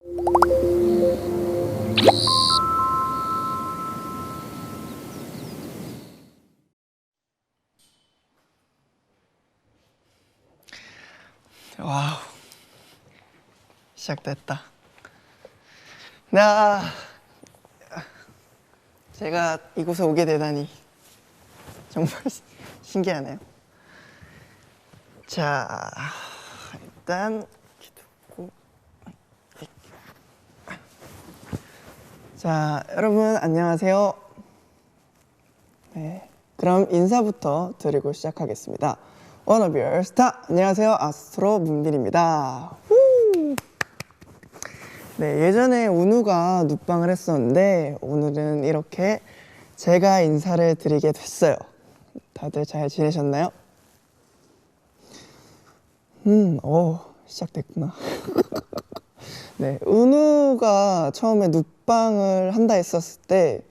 와우, 시작됐다. 나 제가 이곳에 오게 되다니 정말 신기하네요. 자, 일단 기도고. 자, 여러분 안녕하세요. 네, 그럼 인사부터 드리고 시작하겠습니다. 워너비얼 스타, 안녕하세요. 아스트로 문빈입니다. 네, 예전에 운우가 눕방을 했었는데 오늘은 이렇게 제가 인사를 드리게 됐어요. 다들 잘 지내셨나요? 시작됐구나. 네, 은우가 처음에 눕방을 한다 했었을 때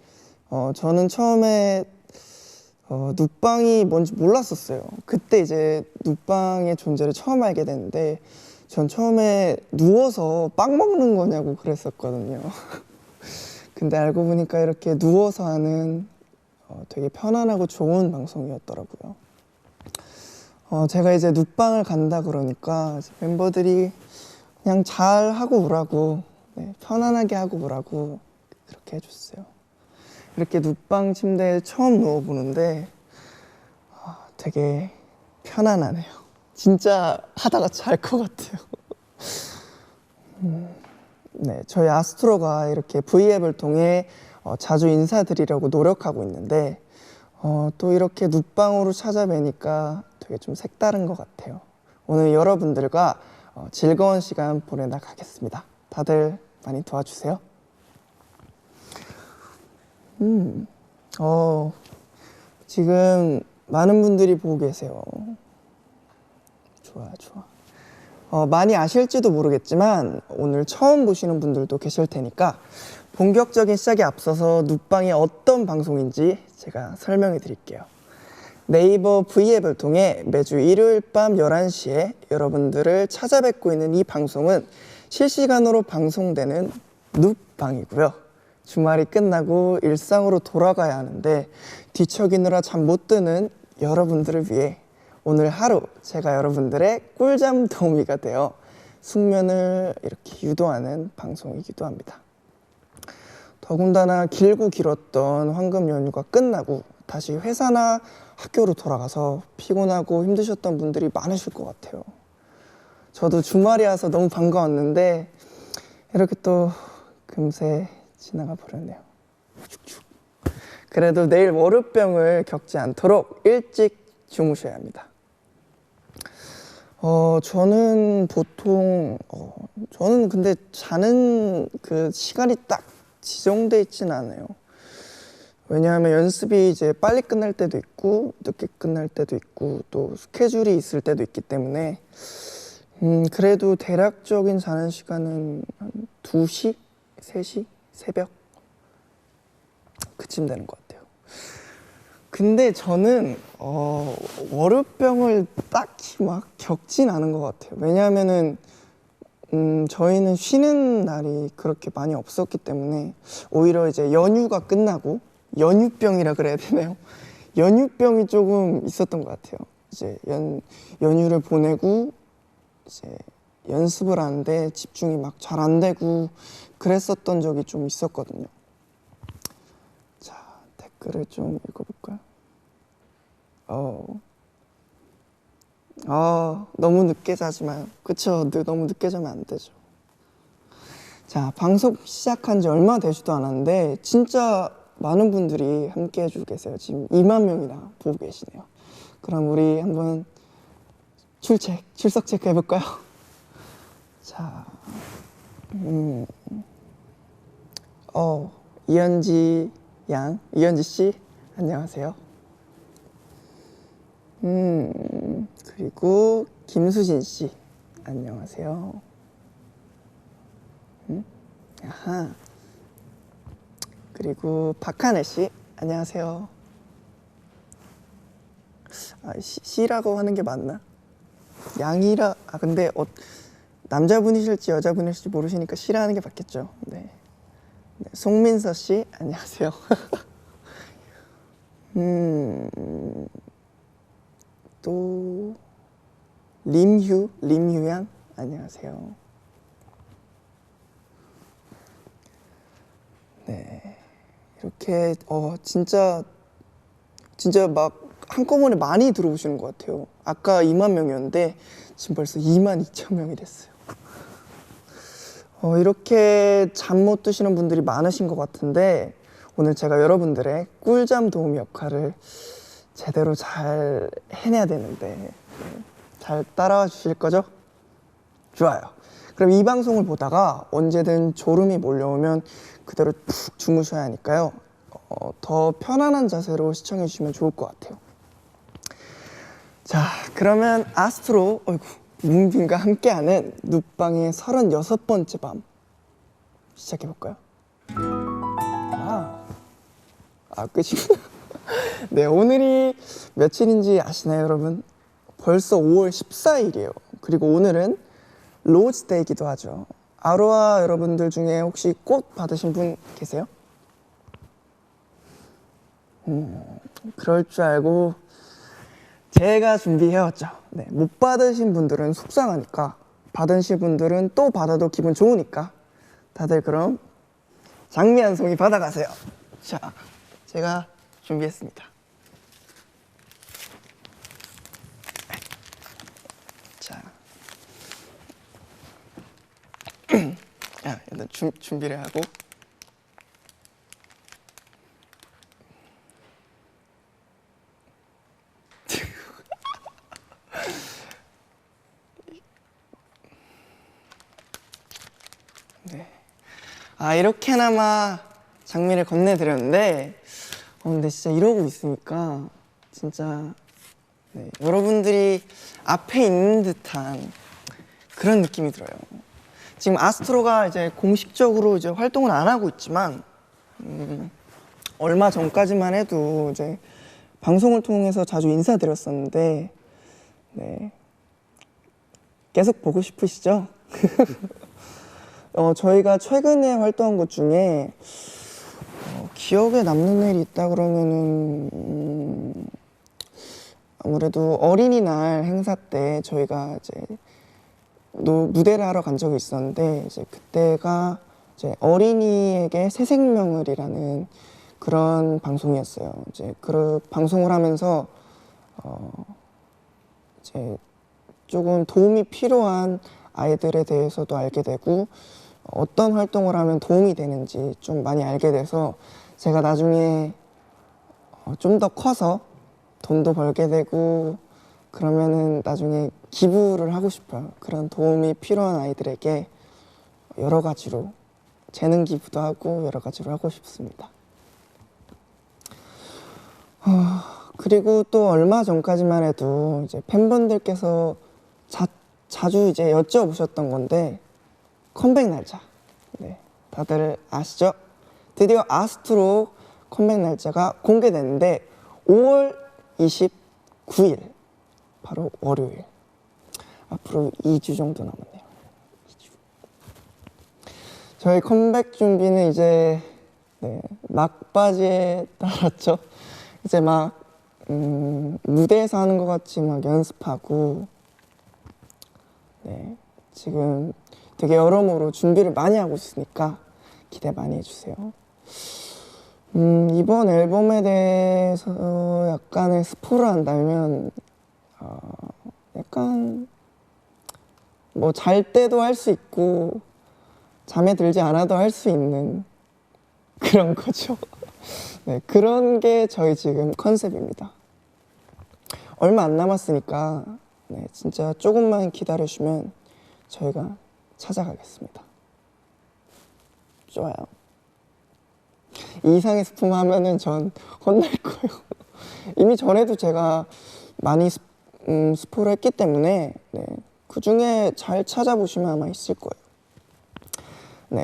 저는 처음에 눕방이 뭔지 몰랐었어요. 그때 이제 눕방의 존재를 처음 알게 됐는데 전 처음에 누워서 빵 먹는 거냐고 그랬었거든요. 근데 알고 보니까 이렇게 누워서 하는 되게 편안하고 좋은 방송이었더라고요. 제가 이제 눕방을 간다 그러니까 멤버들이 그냥 잘 하고 오라고, 네, 편안하게 하고 오라고 그렇게 해줬어요. 이렇게 눕방 침대에 처음 누워보는데 되게 편안하네요. 진짜 하다가 잘 것 같아요. 네, 저희 아스트로가 이렇게 V앱을 통해 자주 인사드리려고 노력하고 있는데 또 이렇게 눕방으로 찾아뵈니까 되게 좀 색다른 것 같아요. 오늘 여러분들과 즐거운 시간 보내다 가겠습니다. 다들 많이 도와주세요. 지금 많은 분들이 보고 계세요. 좋아. 많이 아실지도 모르겠지만 오늘 처음 보시는 분들도 계실 테니까 본격적인 시작에 앞서서 눕방이 어떤 방송인지 제가 설명해 드릴게요. 네이버 V앱을 통해 매주 일요일 밤 11시에 여러분들을 찾아뵙고 있는 이 방송은 실시간으로 방송되는 눕방이고요. 주말이 끝나고 일상으로 돌아가야 하는데 뒤척이느라 잠 못 드는 여러분들을 위해 오늘 하루 제가 여러분들의 꿀잠 도우미가 되어 숙면을 이렇게 유도하는 방송이기도 합니다. 더군다나 길고 길었던 황금 연휴가 끝나고 다시 회사나 학교로 돌아가서 피곤하고 힘드셨던 분들이 많으실 것 같아요. 저도 주말이라서 너무 반가웠는데 이렇게 또 금세 지나가 버렸네요. 그래도 내일 월요병을 겪지 않도록 일찍 주무셔야 합니다. 저는 보통 저는 근데 자는 그 시간이 딱 지정돼 있진 않아요. 왜냐하면 연습이 이제 빨리 끝날 때도 있고 늦게 끝날 때도 있고 또 스케줄이 있을 때도 있기 때문에 그래도 대략적인 자는 시간은 한 2시? 3시? 새벽? 그쯤 되는 것 같아요. 근데 저는 월요병을 딱히 막 겪진 않은 것 같아요. 왜냐하면은 저희는 쉬는 날이 그렇게 많이 없었기 때문에 오히려 이제 연휴가 끝나고 연휴병이라 그래야 되나요? 연휴병이 조금 있었던 것 같아요. 이제 연휴를 보내고 이제 연습을 하는데 집중이 막 잘 안 되고 그랬었던 적이 좀 있었거든요. 자, 댓글을 좀 읽어볼까요? 너무 늦게 자지 마요. 그쵸? 너무 늦게 자면 안 되죠. 자, 방송 시작한 지 얼마 되지도 않았는데 진짜 많은 분들이 함께 해주고 계세요. 지금 2만 명이나 보고 계시네요. 그럼 우리 한번 출석 체크 해볼까요? 자, 이현지 씨, 안녕하세요. 그리고 김수진 씨, 안녕하세요. 아하. 그리고 박하늘 씨, 안녕하세요. 씨라고 하는 게 맞나? 근데 남자분이실지 여자분이실지 모르시니까 싫어하는 게 맞겠죠. 네. 네, 송민서 씨 안녕하세요. 또 림휴양 안녕하세요. 네, 이렇게 진짜 막 한꺼번에 많이 들어오시는 것 같아요. 아까 2만 명이었는데 지금 벌써 2만 2천 명이 됐어요. 이렇게 잠 못 드시는 분들이 많으신 것 같은데 오늘 제가 여러분들의 꿀잠 도우미 역할을 제대로 잘 해내야 되는데 잘 따라와 주실 거죠? 좋아요. 그럼 이 방송을 보다가 언제든 졸음이 몰려오면 그대로 푹 주무셔야 하니까요. 더 편안한 자세로 시청해 주시면 좋을 것 같아요. 자, 그러면 아스트로 문빈과 함께하는 눕방의 36번째 밤 시작해볼까요? 끝이구나. 네, 오늘이 며칠인지 아시나요, 여러분? 벌써 5월 14일이에요. 그리고 오늘은 로즈데이기도 하죠. 아로하 여러분들 중에 혹시 꽃 받으신 분 계세요? 그럴 줄 알고 제가 준비해왔죠. 네, 못 받으신 분들은 속상하니까, 받으신 분들은 또 받아도 기분 좋으니까 다들 그럼 장미 한 송이 받아가세요. 자, 제가 준비했습니다. 자, 일단 준비를 하고. 네. 이렇게나마 장미를 건네드렸는데 근데 진짜 이러고 있으니까 진짜 여러분들이 앞에 있는 듯한 그런 느낌이 들어요. 지금 아스트로가 이제 공식적으로 이제 활동을 안 하고 있지만 얼마 전까지만 해도 이제 방송을 통해서 자주 인사드렸었는데 계속 보고 싶으시죠? 저희가 최근에 활동한 것 중에 기억에 남는 일이 있다 그러면은 아무래도 어린이날 행사 때 저희가 이제 무대를 하러 간 적이 있었는데 이제 그때가 이제 어린이에게 새 생명을이라는 그런 방송이었어요. 이제 그 방송을 하면서 이제 조금 도움이 필요한 아이들에 대해서도 알게 되고 어떤 활동을 하면 도움이 되는지 좀 많이 알게 돼서 제가 나중에 좀 더 커서 돈도 벌게 되고 그러면은 나중에 기부를 하고 싶어요. 그런 도움이 필요한 아이들에게 여러 가지로 재능 기부도 하고 여러 가지로 하고 싶습니다. 그리고 또 얼마 전까지만 해도 이제 팬분들께서 자주 이제 여쭤보셨던 건데 컴백 날짜 다들 아시죠? 드디어 아스트로 컴백 날짜가 공개됐는데 5월 29일 바로 월요일. 앞으로 2주 정도 남았네요. 2주. 저희 컴백 준비는 이제 막바지에 달았죠. 이제 막 무대에서 하는 것 같이 막 연습하고 지금 되게 여러모로 준비를 많이 하고 있으니까 기대 많이 해주세요. 이번 앨범에 대해서 약간의 스포를 한다면 약간 뭐 잘 때도 할 수 있고 잠에 들지 않아도 할 수 있는 그런 거죠. 그런 게 저희 지금 컨셉입니다. 얼마 안 남았으니까 진짜 조금만 기다려주면 저희가 찾아가겠습니다. 좋아요. 이 이상의 스포 하면은 전 혼날 거예요. 이미 전에도 제가 많이 스포를 했기 때문에 그 중에 잘 찾아보시면 아마 있을 거예요.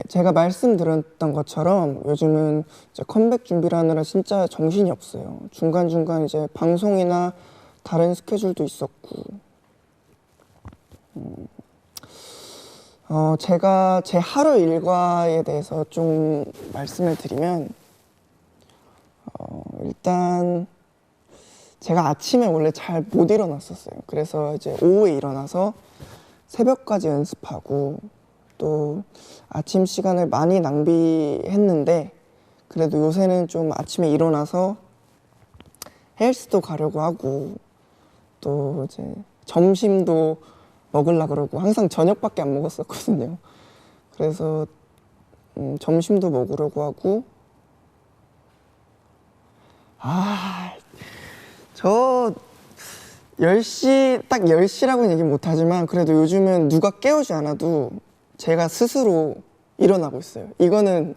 제가 말씀드렸던 것처럼 요즘은 이제 컴백 준비를 하느라 진짜 정신이 없어요. 중간중간 이제 방송이나 다른 스케줄도 있었고 제가 제 하루 일과에 대해서 좀 말씀을 드리면, 일단 제가 아침에 원래 잘 못 일어났었어요. 그래서 이제 오후에 일어나서 새벽까지 연습하고 또 아침 시간을 많이 낭비했는데, 그래도 요새는 좀 아침에 일어나서 헬스도 가려고 하고 또 이제 점심도 먹으려고 그러고, 항상 저녁밖에 안 먹었었거든요. 그래서 점심도 먹으려고 하고, 저 10시, 딱 10시라고는 얘기 못하지만 그래도 요즘은 누가 깨우지 않아도 제가 스스로 일어나고 있어요. 이거는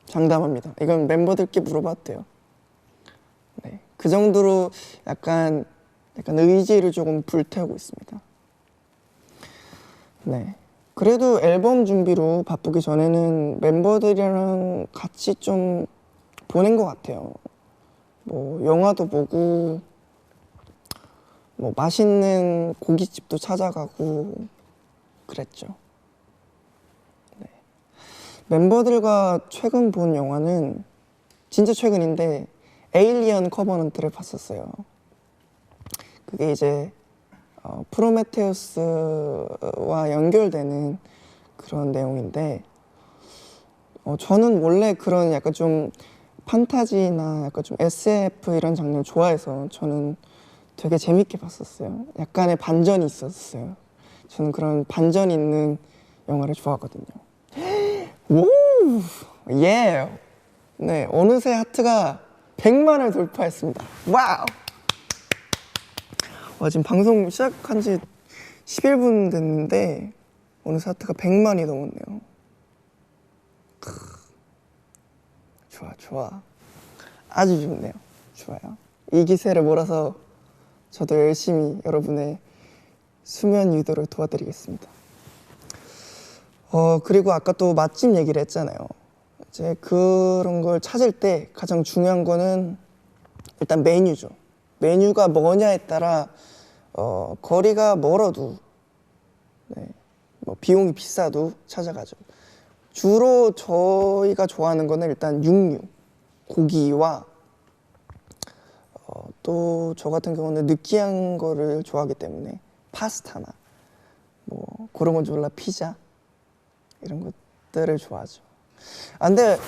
장담합니다. 이건 멤버들께 물어봐도 돼요. 네, 그 정도로 약간 의지를 조금 불태우고 있습니다. 네, 그래도 앨범 준비로 바쁘기 전에는 멤버들이랑 같이 좀 보낸 것 같아요. 뭐 영화도 보고, 뭐 맛있는 고깃집도 찾아가고 그랬죠. 네. 멤버들과 최근 본 영화는 진짜 최근인데 에일리언 커버넌트를 봤었어요. 그게 이제 프로메테우스와 연결되는 그런 내용인데, 저는 원래 그런 약간 좀 판타지나 약간 좀 SF 이런 장르를 좋아해서 저는 되게 재밌게 봤었어요. 약간의 반전이 있었어요. 저는 그런 반전 있는 영화를 좋아하거든요. 오, 예. 네, 어느새 하트가 100만을 돌파했습니다. 와우. 지금 방송 시작한 지 11분 됐는데 어느새 하트가 100만이 넘었네요. 좋아. 아주 좋네요. 좋아요. 이 기세를 몰아서 저도 열심히 여러분의 수면 유도를 도와드리겠습니다. 그리고 아까 또 맛집 얘기를 했잖아요. 이제 그런 걸 찾을 때 가장 중요한 거는 일단 메뉴죠. 메뉴가 뭐냐에 따라 거리가 멀어도, 네, 뭐 비용이 비싸도 찾아가죠. 주로 저희가 좋아하는 거는 일단 육류, 고기와 또 저 같은 경우는 느끼한 거를 좋아하기 때문에 파스타나 뭐 그런 건 졸라 피자 이런 것들을 좋아하죠. 근데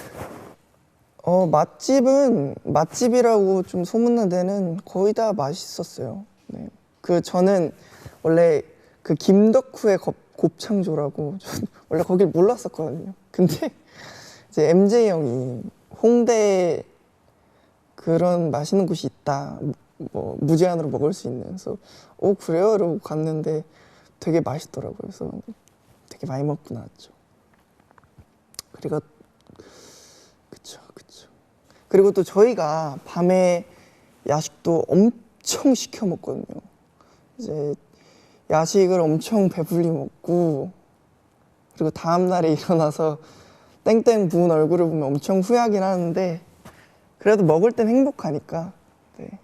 맛집이라고 좀 소문난 데는 거의 다 맛있었어요. 네. 저는 원래 그 김덕후의 곱창조라고 원래 거길 몰랐었거든요. 근데 이제 MJ 형이 홍대에 그런 맛있는 곳이 있다, 뭐 무제한으로 먹을 수 있는, 그래서 그래요? 이러고 갔는데 되게 맛있더라고요. 그래서 되게 많이 먹고 나왔죠. 그리고 그쵸. 그리고 또 저희가 밤에 야식도 엄청 시켜 먹거든요. 이제 야식을 엄청 배불리 먹고, 그리고 다음날에 일어나서 땡땡 부은 얼굴을 보면 엄청 후회하긴 하는데, 그래도 먹을 땐 행복하니까, 네,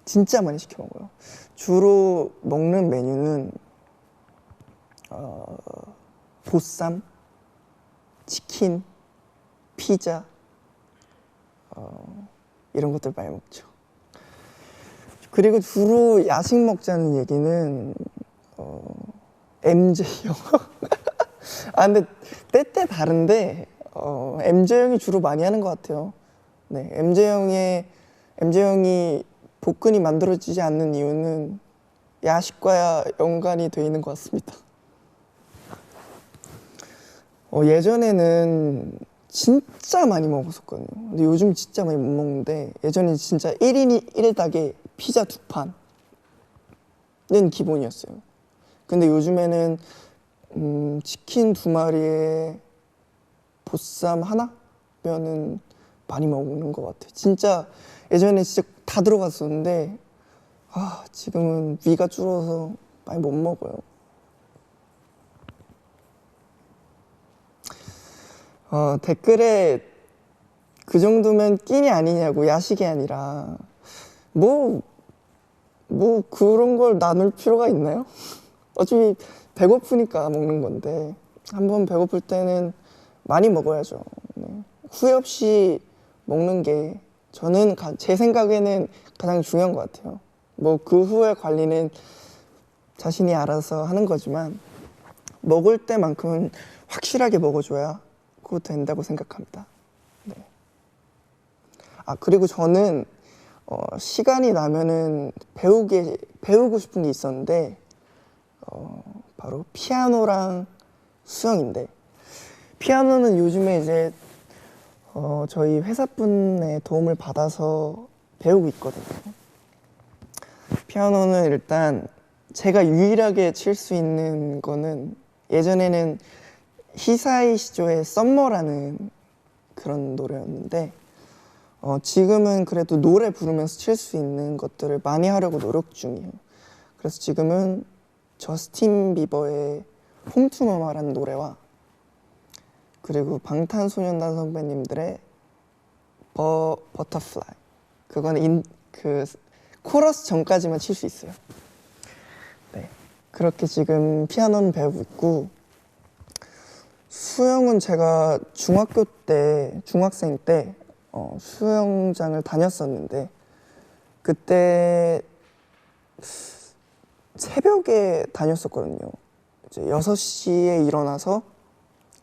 진짜 많이 시켜 먹어요. 주로 먹는 메뉴는 보쌈, 치킨, 피자, 이런 것들 많이 먹죠. 그리고 주로 야식 먹자는 얘기는 MJ 형. 근데 때때 다른데 MJ 형이 주로 많이 하는 것 같아요. 네, MJ 형이 복근이 만들어지지 않는 이유는 야식과 연관이 돼 있는 것 같습니다. 예전에는 진짜 많이 먹었었거든요. 근데 요즘 진짜 많이 못 먹는데, 예전에 진짜 1인이 1닭에 피자 2판은 기본이었어요. 근데 요즘에는 치킨 2마리에 보쌈 하나면은 많이 먹는 것 같아요. 진짜 예전에 진짜 다 들어갔었는데 지금은 위가 줄어서 많이 못 먹어요. 댓글에 그 정도면 끼니 아니냐고, 야식이 아니라 뭐 그런 걸 나눌 필요가 있나요? 어차피 배고프니까 먹는 건데 한번 배고플 때는 많이 먹어야죠. 네. 후회 없이 먹는 게 저는 제 생각에는 가장 중요한 것 같아요. 뭐 그 후의 관리는 자신이 알아서 하는 거지만 먹을 때만큼은 확실하게 먹어줘야 그거 된다고 생각합니다. 네. 아 그리고 저는 시간이 나면은 배우고 싶은 게 있었는데 바로 피아노랑 수영인데 피아노는 요즘에 이제 저희 회사분의 도움을 받아서 배우고 있거든요. 피아노는 일단 제가 유일하게 칠 수 있는 거는 예전에는 히사이 시조의 썸머라는 그런 노래였는데 지금은 그래도 노래 부르면서 칠 수 있는 것들을 많이 하려고 노력 중이에요. 그래서 지금은 저스틴 비버의 홈 투 마마라는 노래와 그리고 방탄소년단 선배님들의 버터플라이 그거는 그 코러스 전까지만 칠 수 있어요. 네, 그렇게 지금 피아노는 배우고 있고 수영은 제가 중학생 때 수영장을 다녔었는데 그때 새벽에 다녔었거든요. 이제 6시에 일어나서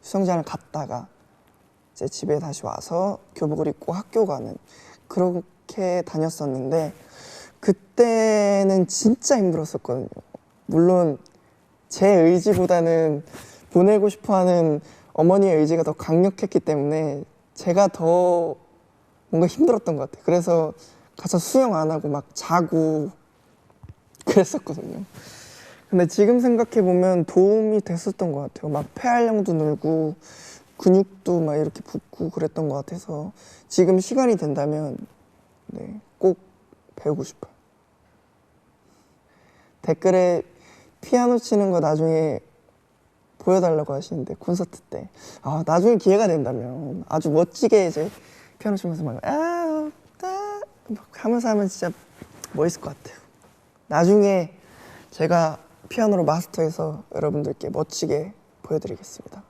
수영장을 갔다가 이제 집에 다시 와서 교복을 입고 학교 가는 그렇게 다녔었는데 그때는 진짜 힘들었었거든요. 물론 제 의지보다는 보내고 싶어하는 어머니의 의지가 더 강력했기 때문에 제가 더 뭔가 힘들었던 것 같아요. 그래서 가서 수영 안 하고 막 자고 그랬었거든요. 근데 지금 생각해보면 도움이 됐었던 것 같아요. 막 폐활량도 늘고 근육도 막 이렇게 붙고 그랬던 것 같아서 지금 시간이 된다면 네, 꼭 배우고 싶어요. 댓글에 피아노 치는 거 나중에 보여달라고 하시는데 콘서트 때 나중에 기회가 된다면 아주 멋지게 이제 피아노 치면서 막 하면서 하면 진짜 멋있을 것 같아요. 나중에 제가 피아노로 마스터해서 여러분들께 멋지게 보여드리겠습니다.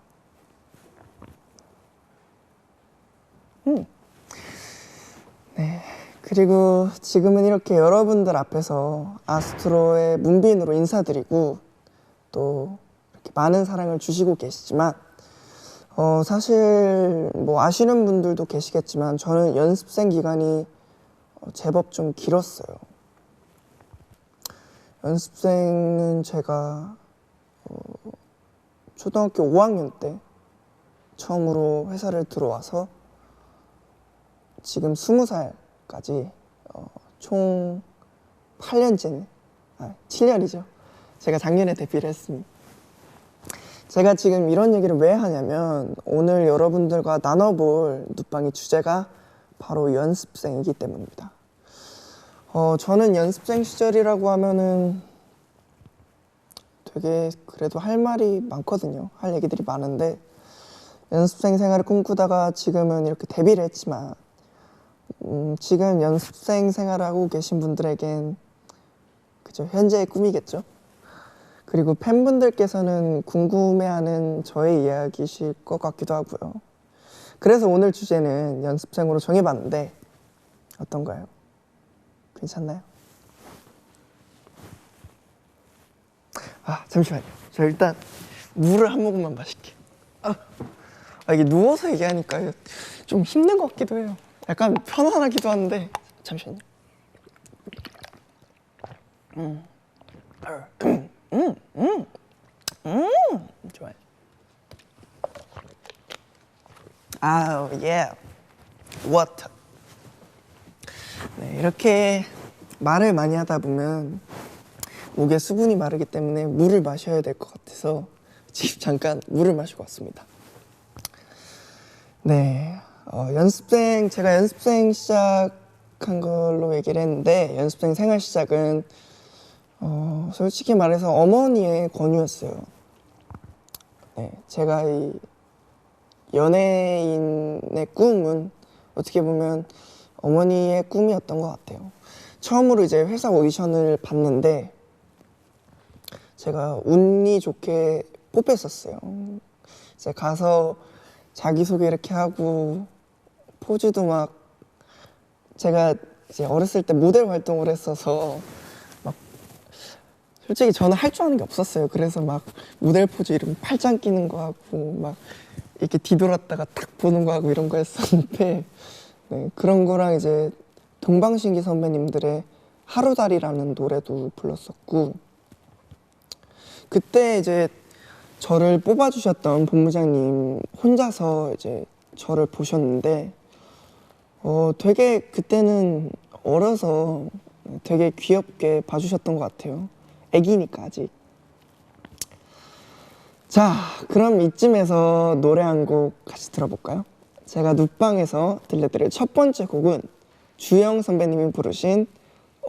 네, 그리고 지금은 이렇게 여러분들 앞에서 아스트로의 문빈으로 인사드리고 또 이렇게 많은 사랑을 주시고 계시지만 사실 뭐 아시는 분들도 계시겠지만 저는 연습생 기간이 제법 좀 길었어요. 연습생은 제가 초등학교 5학년 때 처음으로 회사를 들어와서 지금 20살까지 총 8년째 7년이죠. 제가 작년에 데뷔를 했습니다. 제가 지금 이런 얘기를 왜 하냐면 오늘 여러분들과 나눠볼 눕방의 주제가 바로 연습생이기 때문입니다. 저는 연습생 시절이라고 하면은 되게 그래도 할 말이 많거든요. 할 얘기들이 많은데 연습생 생활을 꿈꾸다가 지금은 이렇게 데뷔를 했지만 지금 연습생 생활하고 계신 분들에겐 그죠, 현재의 꿈이겠죠. 그리고 팬분들께서는 궁금해하는 저의 이야기이실 것 같기도 하고요. 그래서 오늘 주제는 연습생으로 정해봤는데 어떤가요? 괜찮나요? 잠시만요. 저 일단 물을 한 모금만 마실게요. 이게 누워서 얘기하니까 좀 힘든 것 같기도 해요. 약간 편안하기도 한데 잠시만요. 좋아요. 예. 워터. 네, 이렇게 말을 많이 하다 보면 목에 수분이 마르기 때문에 물을 마셔야 될 것 같아서 지금 잠깐 물을 마시고 왔습니다. 네, 제가 연습생 시작한 걸로 얘기를 했는데 연습생 생활 시작은 솔직히 말해서 어머니의 권유였어요. 네, 제가 이 연예인의 꿈은 어떻게 보면 어머니의 꿈이었던 것 같아요. 처음으로 이제 회사 오디션을 봤는데 제가 운이 좋게 뽑혔었어요. 이제 가서 자기소개 이렇게 하고 포즈도 막 제가 이제 어렸을 때 모델 활동을 했어서 막 솔직히 저는 할 줄 아는 게 없었어요. 그래서 막 모델 포즈 이런 팔짱 끼는 거 하고 막 이렇게 뒤돌았다가 탁 보는 거 하고 이런 거 했었는데 네, 그런 거랑 이제 동방신기 선배님들의 하루다리라는 노래도 불렀었고 그때 이제 저를 뽑아주셨던 본부장님 혼자서 이제 저를 보셨는데 되게 그때는 어려서 되게 귀엽게 봐주셨던 것 같아요. 애기니까 아직. 자, 그럼 이쯤에서 노래 한 곡 같이 들어볼까요? 제가 눕방에서 들려드릴 첫 번째 곡은 주영 선배님이 부르신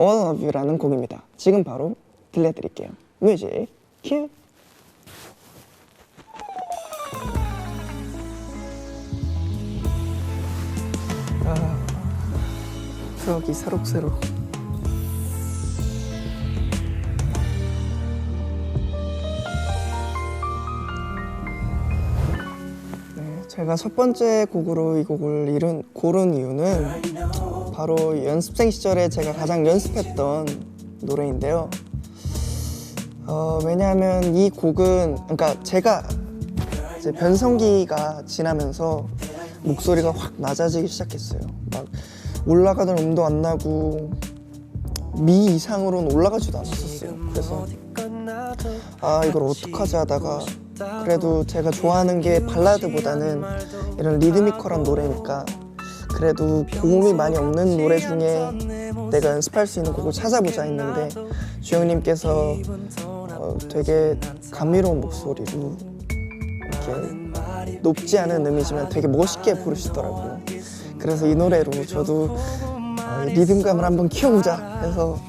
All of You라는 곡입니다. 지금 바로 들려드릴게요. 뮤직 큐! 추억이 새록새록. 네, 제가 첫 번째 곡으로 이 곡을 고른 이유는 바로 연습생 시절에 제가 가장 연습했던 노래인데요. 왜냐하면 이 곡은 그러니까 제가 이제 변성기가 지나면서 목소리가 확 낮아지기 시작했어요. 막 올라가던 음도 안 나고 미 이상으로는 올라가지도 않았었어요. 그래서 이걸 어떡하지 하다가 그래도 제가 좋아하는 게 발라드보다는 이런 리드미컬한 노래니까 그래도 고음이 많이 없는 노래 중에 내가 연습할 수 있는 곡을 찾아보자 했는데 주영님께서 되게 감미로운 목소리로 이렇게 높지 않은 음이지만 되게 멋있게 부르시더라고요. 그래서 이 노래로 저도 리듬감을 한번 키워보자 해서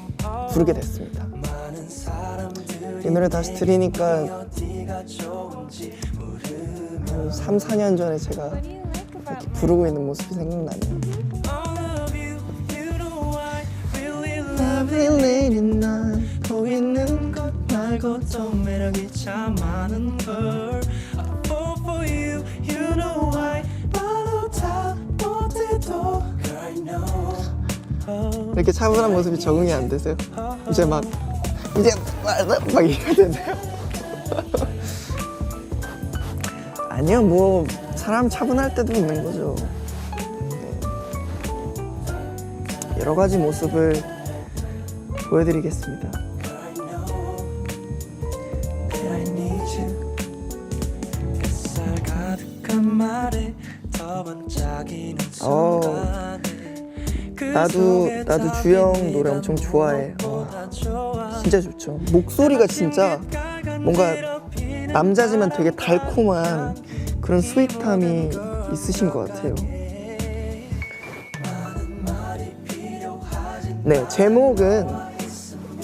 부르게 됐습니다. 이 노래 다시 들으니까 3, 4년 전에 제가 이렇게 부르고 있는 모습이 생각나네요. Lovely lady 난 보이는 것 말고 더 매력이 참 많은 걸 I fall for you, you know why 말로 다 못해도 I know 이렇게 차분한 모습이 적응이 안 되세요? 이제 막 이렇게 되나요? 아니요, 뭐 사람 차분할 때도 있는 거죠. 네. 여러 가지 모습을 보여드리겠습니다. 나도 주영 노래 엄청 좋아해. 진짜 좋죠. 목소리가 진짜 뭔가 남자지만 되게 달콤한 그런 스윗함이 있으신 것 같아요. 네, 제목은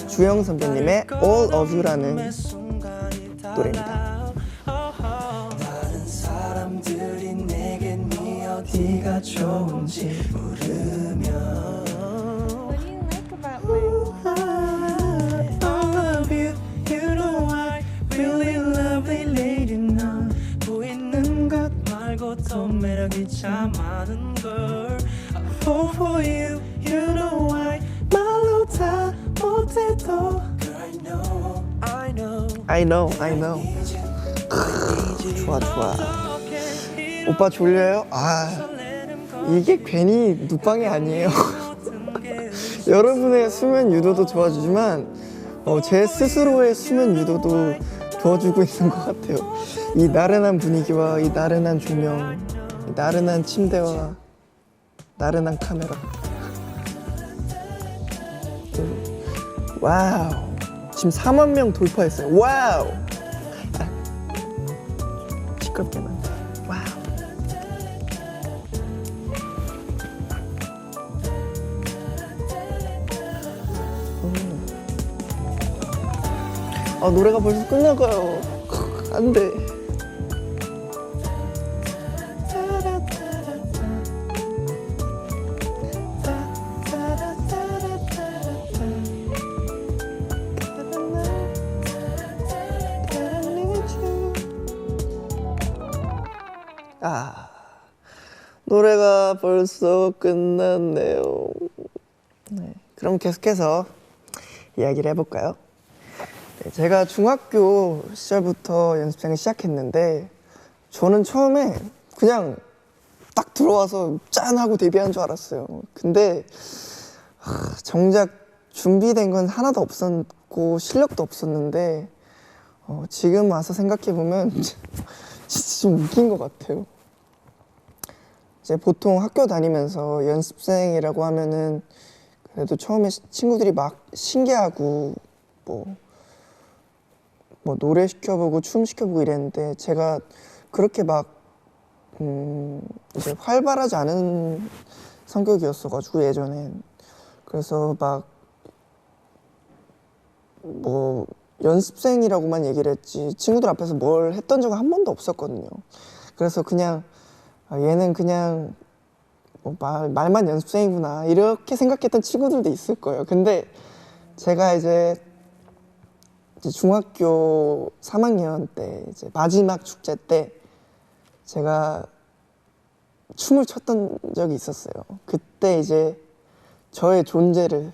주영 선배님의 All of You라는 노래입니다. 다른 사람들이 내겐 네 어디가 좋은지 물으면 더 매력이 참 많은 걸 I fall for you, you know why 말로 다 못해도 I know 좋아 오빠 졸려요? 이게 괜히 눕방이 아니에요. 여러분의 수면 유도도 도와주지만 제 스스로의 수면 유도도 도와주고 있는 것 같아요. 이 나른한 분위기와 이 나른한 조명, 이 나른한 침대와 나른한 카메라. 와우, 지금 4만 명 돌파했어요. 와우. 시끄럽게 만들. 와우. 노래가 벌써 끝나가요. 안 돼. 아, 노래가 벌써 끝났네요. 네, 그럼 계속해서 이야기를 해볼까요? 네, 제가 중학교 시절부터 연습생을 시작했는데 저는 처음에 그냥 딱 들어와서 짠 하고 데뷔한 줄 알았어요. 근데 정작 준비된 건 하나도 없었고 실력도 없었는데 지금 와서 생각해보면 진짜 좀 웃긴 것 같아요. 이제 보통 학교 다니면서 연습생이라고 하면은 그래도 처음에 친구들이 막 신기하고 뭐 노래 시켜보고 춤 시켜보고 이랬는데 제가 그렇게 막 이제 활발하지 않은 성격이었어가지고 예전엔 그래서 막 뭐 연습생이라고만 얘기를 했지 친구들 앞에서 뭘 했던 적은 한 번도 없었거든요. 그래서 그냥 얘는 그냥 뭐 말만 연습생이구나 이렇게 생각했던 친구들도 있을 거예요. 근데 제가 이제 중학교 3학년 때 이제 마지막 축제 때 제가 춤을 췄던 적이 있었어요. 그때 이제 저의 존재를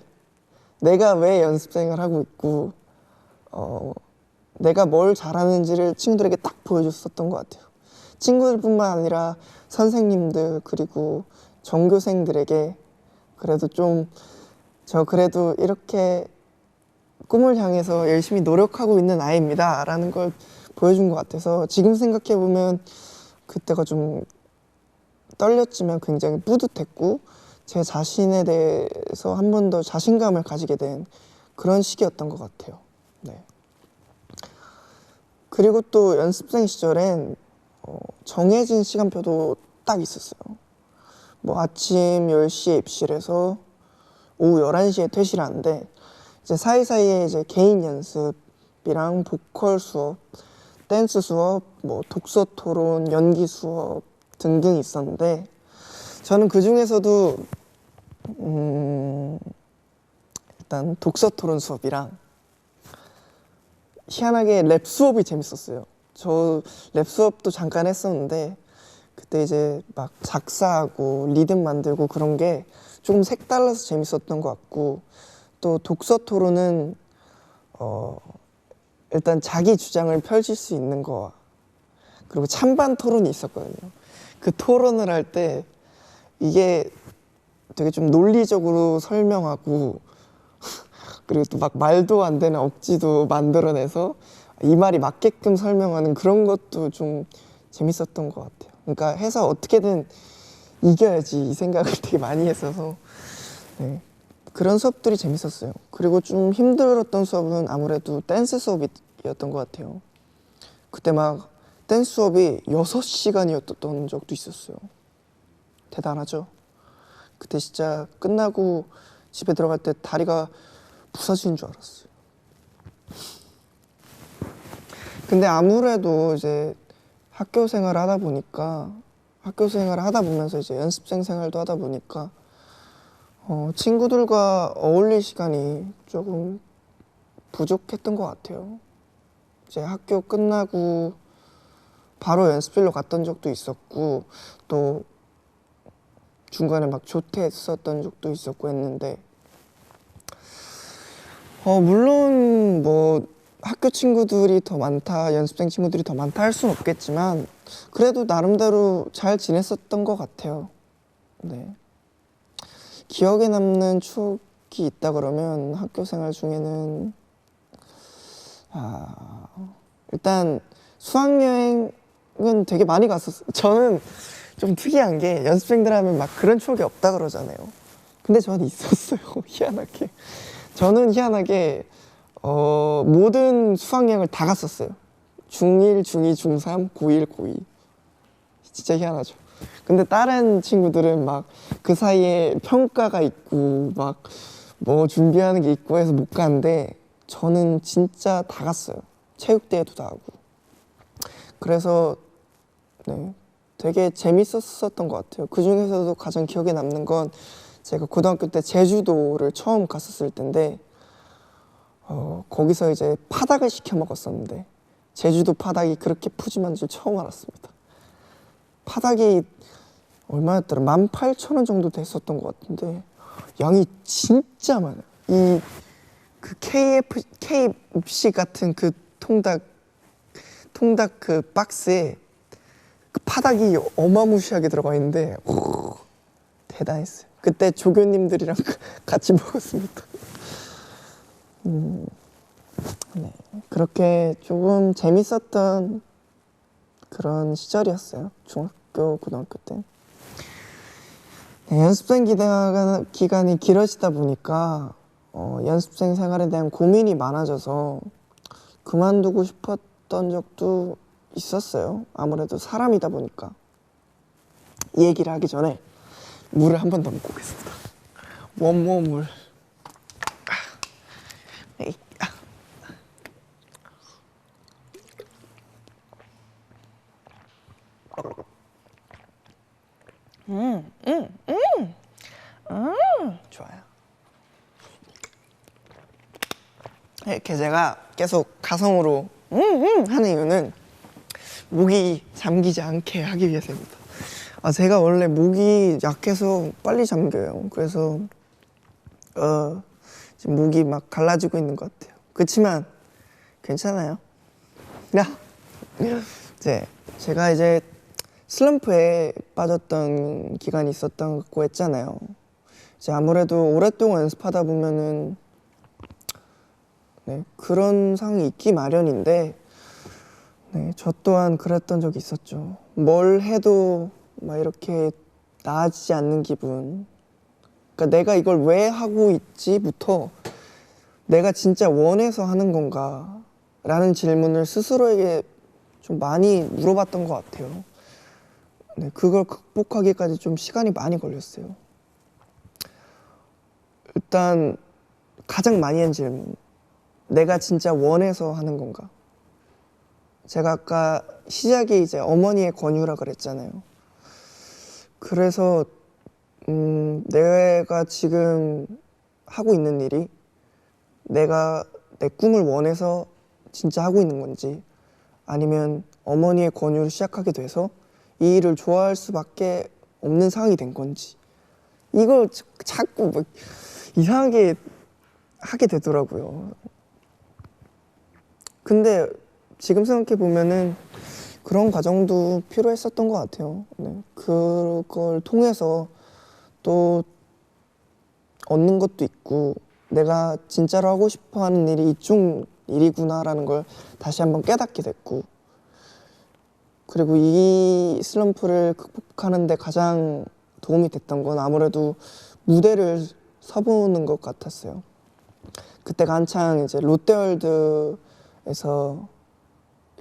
내가 왜 연습생을 하고 있고 내가 뭘 잘하는지를 친구들에게 딱 보여줬었던 것 같아요. 친구들뿐만 아니라 선생님들 그리고 전교생들에게 그래도 좀 저 그래도 이렇게 꿈을 향해서 열심히 노력하고 있는 아이입니다 라는 걸 보여준 것 같아서 지금 생각해보면 그때가 좀 떨렸지만 굉장히 뿌듯했고 제 자신에 대해서 한 번 더 자신감을 가지게 된 그런 시기였던 것 같아요. 네. 그리고 또 연습생 시절엔 정해진 시간표도 딱 있었어요. 뭐 아침 10시에 입실해서 오후 11시에 퇴실을 하는데 이제 사이사이에 이제 개인 연습이랑 보컬 수업, 댄스 수업, 뭐 독서 토론, 연기 수업 등등 있었는데 저는 그 중에서도 일단 독서 토론 수업이랑 희한하게 랩 수업이 재밌었어요. 저 랩 수업도 잠깐 했었는데 그때 이제 막 작사하고 리듬 만들고 그런 게 조금 색달라서 재밌었던 것 같고 또 독서 토론은 일단 자기 주장을 펼칠 수 있는 거 그리고 찬반 토론이 있었거든요. 그 토론을 할 때 이게 되게 좀 논리적으로 설명하고 그리고 또 막 말도 안 되는 억지도 만들어내서 이 말이 맞게끔 설명하는 그런 것도 좀 재밌었던 것 같아요. 그러니까 해서 어떻게든 이겨야지 이 생각을 되게 많이 했어서 네. 그런 수업들이 재밌었어요. 그리고 좀 힘들었던 수업은 아무래도 댄스 수업이었던 것 같아요. 그때 막 댄스 수업이 6시간이었던 적도 있었어요. 대단하죠? 그때 진짜 끝나고 집에 들어갈 때 다리가 부서지는 줄 알았어요. 근데 아무래도 이제 학교 생활을 하다 보면서 이제 연습생 생활도 하다 보니까 친구들과 어울릴 시간이 조금 부족했던 것 같아요. 이제 학교 끝나고 바로 연습실로 갔던 적도 있었고 또 중간에 막 조퇴했었던 적도 있었고 했는데 물론 뭐 학교 친구들이 더 많다, 연습생 친구들이 더 많다 할 수는 없겠지만 그래도 나름대로 잘 지냈었던 것 같아요. 네. 기억에 남는 추억이 있다 그러면 학교 생활 중에는 일단 수학여행은 되게 많이 갔었어요. 저는 좀 특이한 게 연습생들 하면 막 그런 추억이 없다 그러잖아요. 근데 저는 있었어요. 희한하게. 저는 희한하게 모든 수학여행을 다 갔었어요. 중1, 중2, 중3, 고1, 고2. 진짜 희한하죠. 근데 다른 친구들은 막 그 사이에 평가가 있고 막 뭐 준비하는 게 있고 해서 못 가는데 저는 진짜 다 갔어요. 체육대회도 다 하고. 그래서 네, 되게 재밌었던 것 같아요. 그 중에서도 가장 기억에 남는 건 제가 고등학교 때 제주도를 처음 갔었을 텐데 거기서 이제 파닭을 시켜 먹었었는데 제주도 파닭이 그렇게 푸짐한 줄 처음 알았습니다. 파닭이 얼마였더라? 18,000원 정도 됐었던 것 같은데 양이 진짜 많아요. 이 그 KFC 같은 그 통닭 그 박스에 그 파닭이 어마무시하게 들어가 있는데 대단했어요. 그때 조교님들이랑 같이 먹었습니다. 네, 그렇게 조금 재밌었던 그런 시절이었어요. 중학교, 고등학교 때. 네, 연습생 기간이 길어지다 보니까 연습생 생활에 대한 고민이 많아져서 그만두고 싶었던 적도 있었어요. 아무래도 사람이다 보니까. 이 얘기를 하기 전에 물을 한 번 더 먹고 오겠습니다. 원모 물. 좋아요. 이렇게 제가 계속 가성으로 하는 이유는 목이 잠기지 않게 하기 위해서입니다. 제가 원래 목이 약해서 빨리 잠겨요. 그래서 지금 목이 막 갈라지고 있는 것 같아요. 그렇지만 괜찮아요. 제가 이제 슬럼프에 빠졌던 기간이 있었다고 했잖아요. 이제 아무래도 오랫동안 연습하다 보면은 그런 상황이 있기 마련인데 저 또한 그랬던 적이 있었죠. 뭘 해도 막 이렇게 나아지지 않는 기분. 그러니까 내가 이걸 왜 하고 있지부터 내가 진짜 원해서 하는 건가 라는 질문을 스스로에게 좀 많이 물어봤던 것 같아요. 그걸 극복하기까지 좀 시간이 많이 걸렸어요. 일단 가장 많이 한 질문, 내가 진짜 원해서 하는 건가? 제가 아까 시작이 이제 어머니의 권유라 그랬잖아요. 그래서 내가 지금 하고 있는 일이 내가 내 꿈을 원해서 진짜 하고 있는 건지, 아니면 어머니의 권유를 시작하게 돼서 이 일을 좋아할 수밖에 없는 상황이 된 건지, 이걸 자꾸 뭐 이상하게 하게 되더라고요. 근데 지금 생각해 보면은 그런 과정도 필요했었던 것 같아요. 그걸 통해서 또 얻는 것도 있고, 내가 진짜로 하고 싶어 하는 일이 이쪽 일이구나라는 걸 다시 한번 깨닫게 됐고, 그리고 이 슬럼프를 극복하는 데 가장 도움이 됐던 건 아무래도 무대를 서보는 것 같았어요. 그때가 한창 이제 롯데월드에서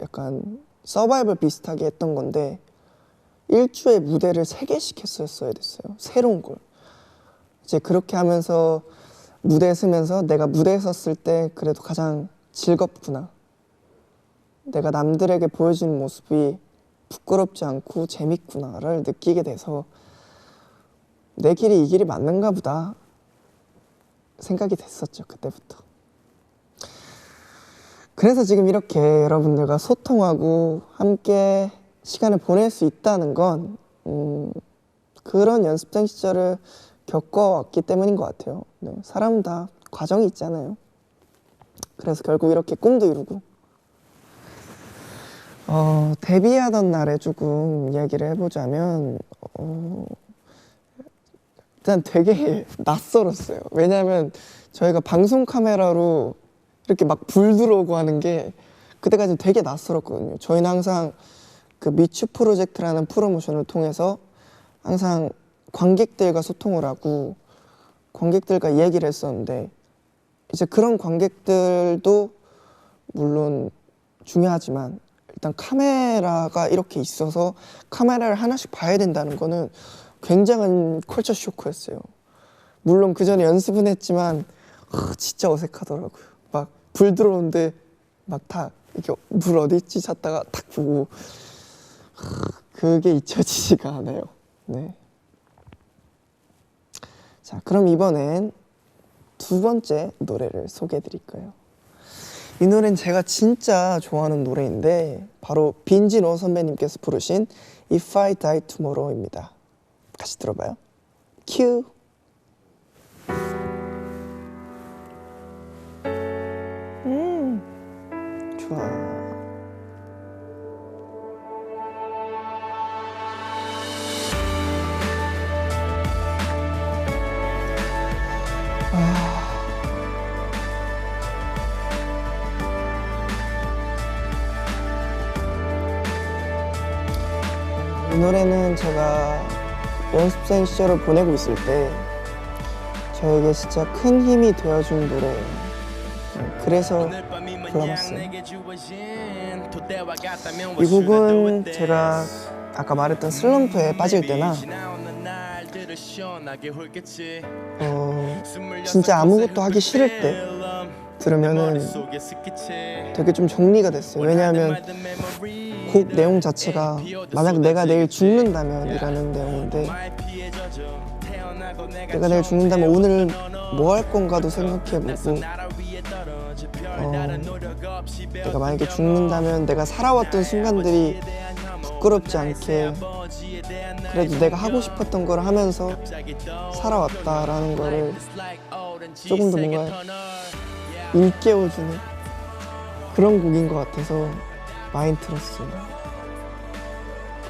약간 서바이벌 비슷하게 했던 건데 일주에 무대를 3개씩 했었어야 됐어요. 새로운 걸. 이제 그렇게 하면서 무대에 서면서 내가 무대에 섰을 때 그래도 가장 즐겁구나, 내가 남들에게 보여주는 모습이 부끄럽지 않고 재밌구나를 느끼게 돼서 내 길이 이 길이 맞는가 보다 생각이 됐었죠. 그때부터. 그래서 지금 이렇게 여러분들과 소통하고 함께 시간을 보낼 수 있다는 건 그런 연습생 시절을 겪어왔기 때문인 것 같아요. 사람은 다 과정이 있잖아요. 그래서 결국 이렇게 꿈도 이루고, 데뷔하던 날에 조금 이야기를 해보자면 일단 되게 낯설었어요. 왜냐하면 저희가 방송 카메라로 이렇게 막 불 들어오고 하는 게 그때까지 되게 낯설었거든요. 저희는 항상 그 미추 프로젝트라는 프로모션을 통해서 항상 관객들과 소통을 하고 관객들과 이야기를 했었는데, 이제 그런 관객들도 물론 중요하지만 일단 카메라가 이렇게 있어서 카메라를 하나씩 봐야 된다는 거는 굉장한 컬처 쇼크였어요. 물론 그 전에 연습은 했지만 진짜 어색하더라고요. 막 불 들어오는데 막 다 이렇게 물 어디 있지 찾다가 탁 보고 그게 잊혀지지가 않아요. 자, 그럼 이번엔 두 번째 노래를 소개해 드릴 거예요. 이 노래는 제가 진짜 좋아하는 노래인데 바로 빈지노 선배님께서 부르신 If I Die Tomorrow입니다. 같이 들어봐요. 큐. 좋아. 이 노래는 제가 연습생 시절을 보내고 있을 때 저에게 진짜 큰 힘이 되어준 노래예요. 그래서 불러봤어요. 이 곡은 제가 아까 말했던 슬럼프에 빠질 때나 진짜 아무것도 하기 싫을 때 들으면은 되게 좀 정리가 됐어요. 왜냐하면 곡 내용 자체가 만약 내가 내일 죽는다면 이라는 내용인데 내가 내일 죽는다면 오늘 뭐 할 건가도 생각해보고 내가 만약에 죽는다면 내가 살아왔던 순간들이 부끄럽지 않게 그래도 내가 하고 싶었던 걸 하면서 살아왔다라는 거를 조금 더 뭔가 일깨워주는 그런 곡인 것 같아서 많이 들었어요.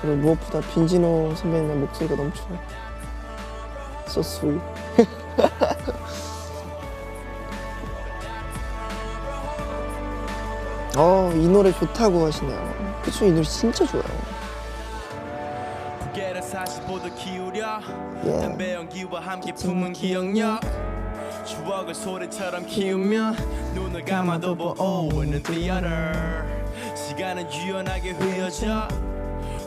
그리고 무엇보다 빈지노 선배님의 목소리가 너무 좋아요. So sweet. 이 노래 좋다고 하시네요. 그쵸, 이 노래 진짜 좋아요. 추억을 소리처럼 키우며 눈을 감아도 보오는 theater 시간은 유연하게 흐려져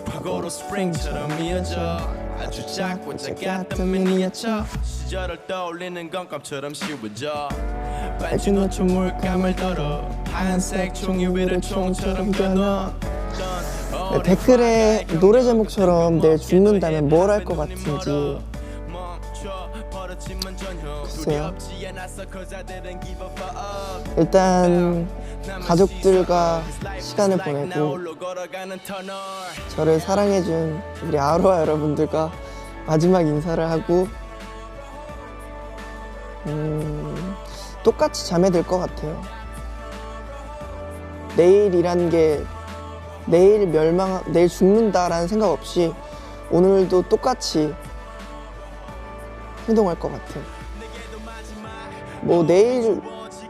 과거로 스프링처럼 이어져 아주 작고 작았던 미니어처 시절을 떠올리는 건 껌처럼 쉬워져 빨간 노출 물감을 덜어 하얀색 종이 위를 총처럼 겨눠 네, 댓글에 노래 제목처럼 내일 죽는다면 뭘 할 것 같은지 글쎄요. 일단 가족들과 시간을 보내고 저를 사랑해준 우리 아로하 여러분들과 마지막 인사를 하고 똑같이 잠에 들 것 같아요. 내일이란 게 내일 죽는다라는 생각 없이 오늘도 똑같이 행동할 것 같아요. 뭐 내일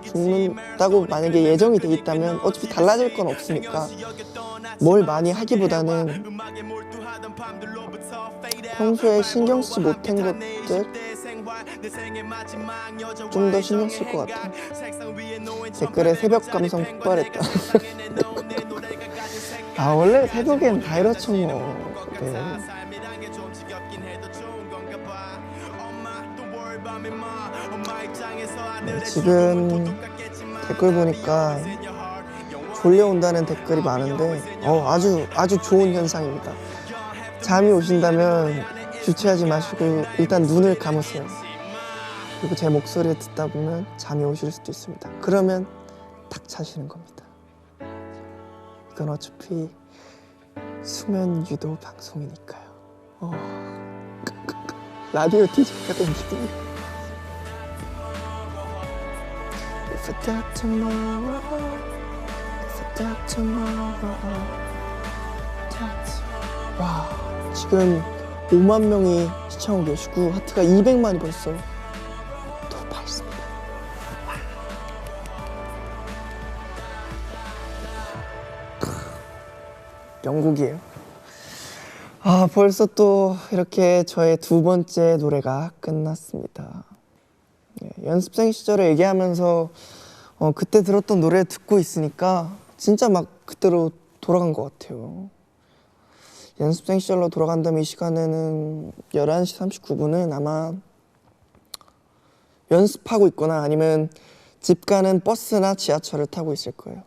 죽는다고 만약에 예정이 돼 있다면 어차피 달라질 건 없으니까 뭘 많이 하기보다는 평소에 신경 쓰지 못한 것들 좀 더 신경 쓸 것 같아요. 댓글에 새벽 감성 폭발했다. 원래 새벽엔 다 이렇죠 뭐. 네. 지금 댓글 보니까 졸려온다는 댓글이 많은데 아주 좋은 현상입니다. 잠이 오신다면 주체하지 마시고 일단 눈을 감으세요. 그리고 제 목소리를 듣다 보면 잠이 오실 수도 있습니다. 그러면 탁 자시는 겁니다. 이건 어차피 수면 유도 방송이니까요. 라디오 DJ가 된 기분이에요. If I die tomorrow, if I die tomorrow. 와, 지금 5만 명이 시청하고 계시고 하트가 200만이 벌써 돌파했습니다. 명곡이에요. 벌써 또 이렇게 저의 두 번째 노래가 끝났습니다. 네, 연습생 시절을 얘기하면서 그때 들었던 노래 듣고 있으니까 진짜 막 그때로 돌아간 것 같아요. 연습생 시절로 돌아간다면 이 시간에는 11시 39분은 아마 연습하고 있거나 아니면 집 가는 버스나 지하철을 타고 있을 거예요.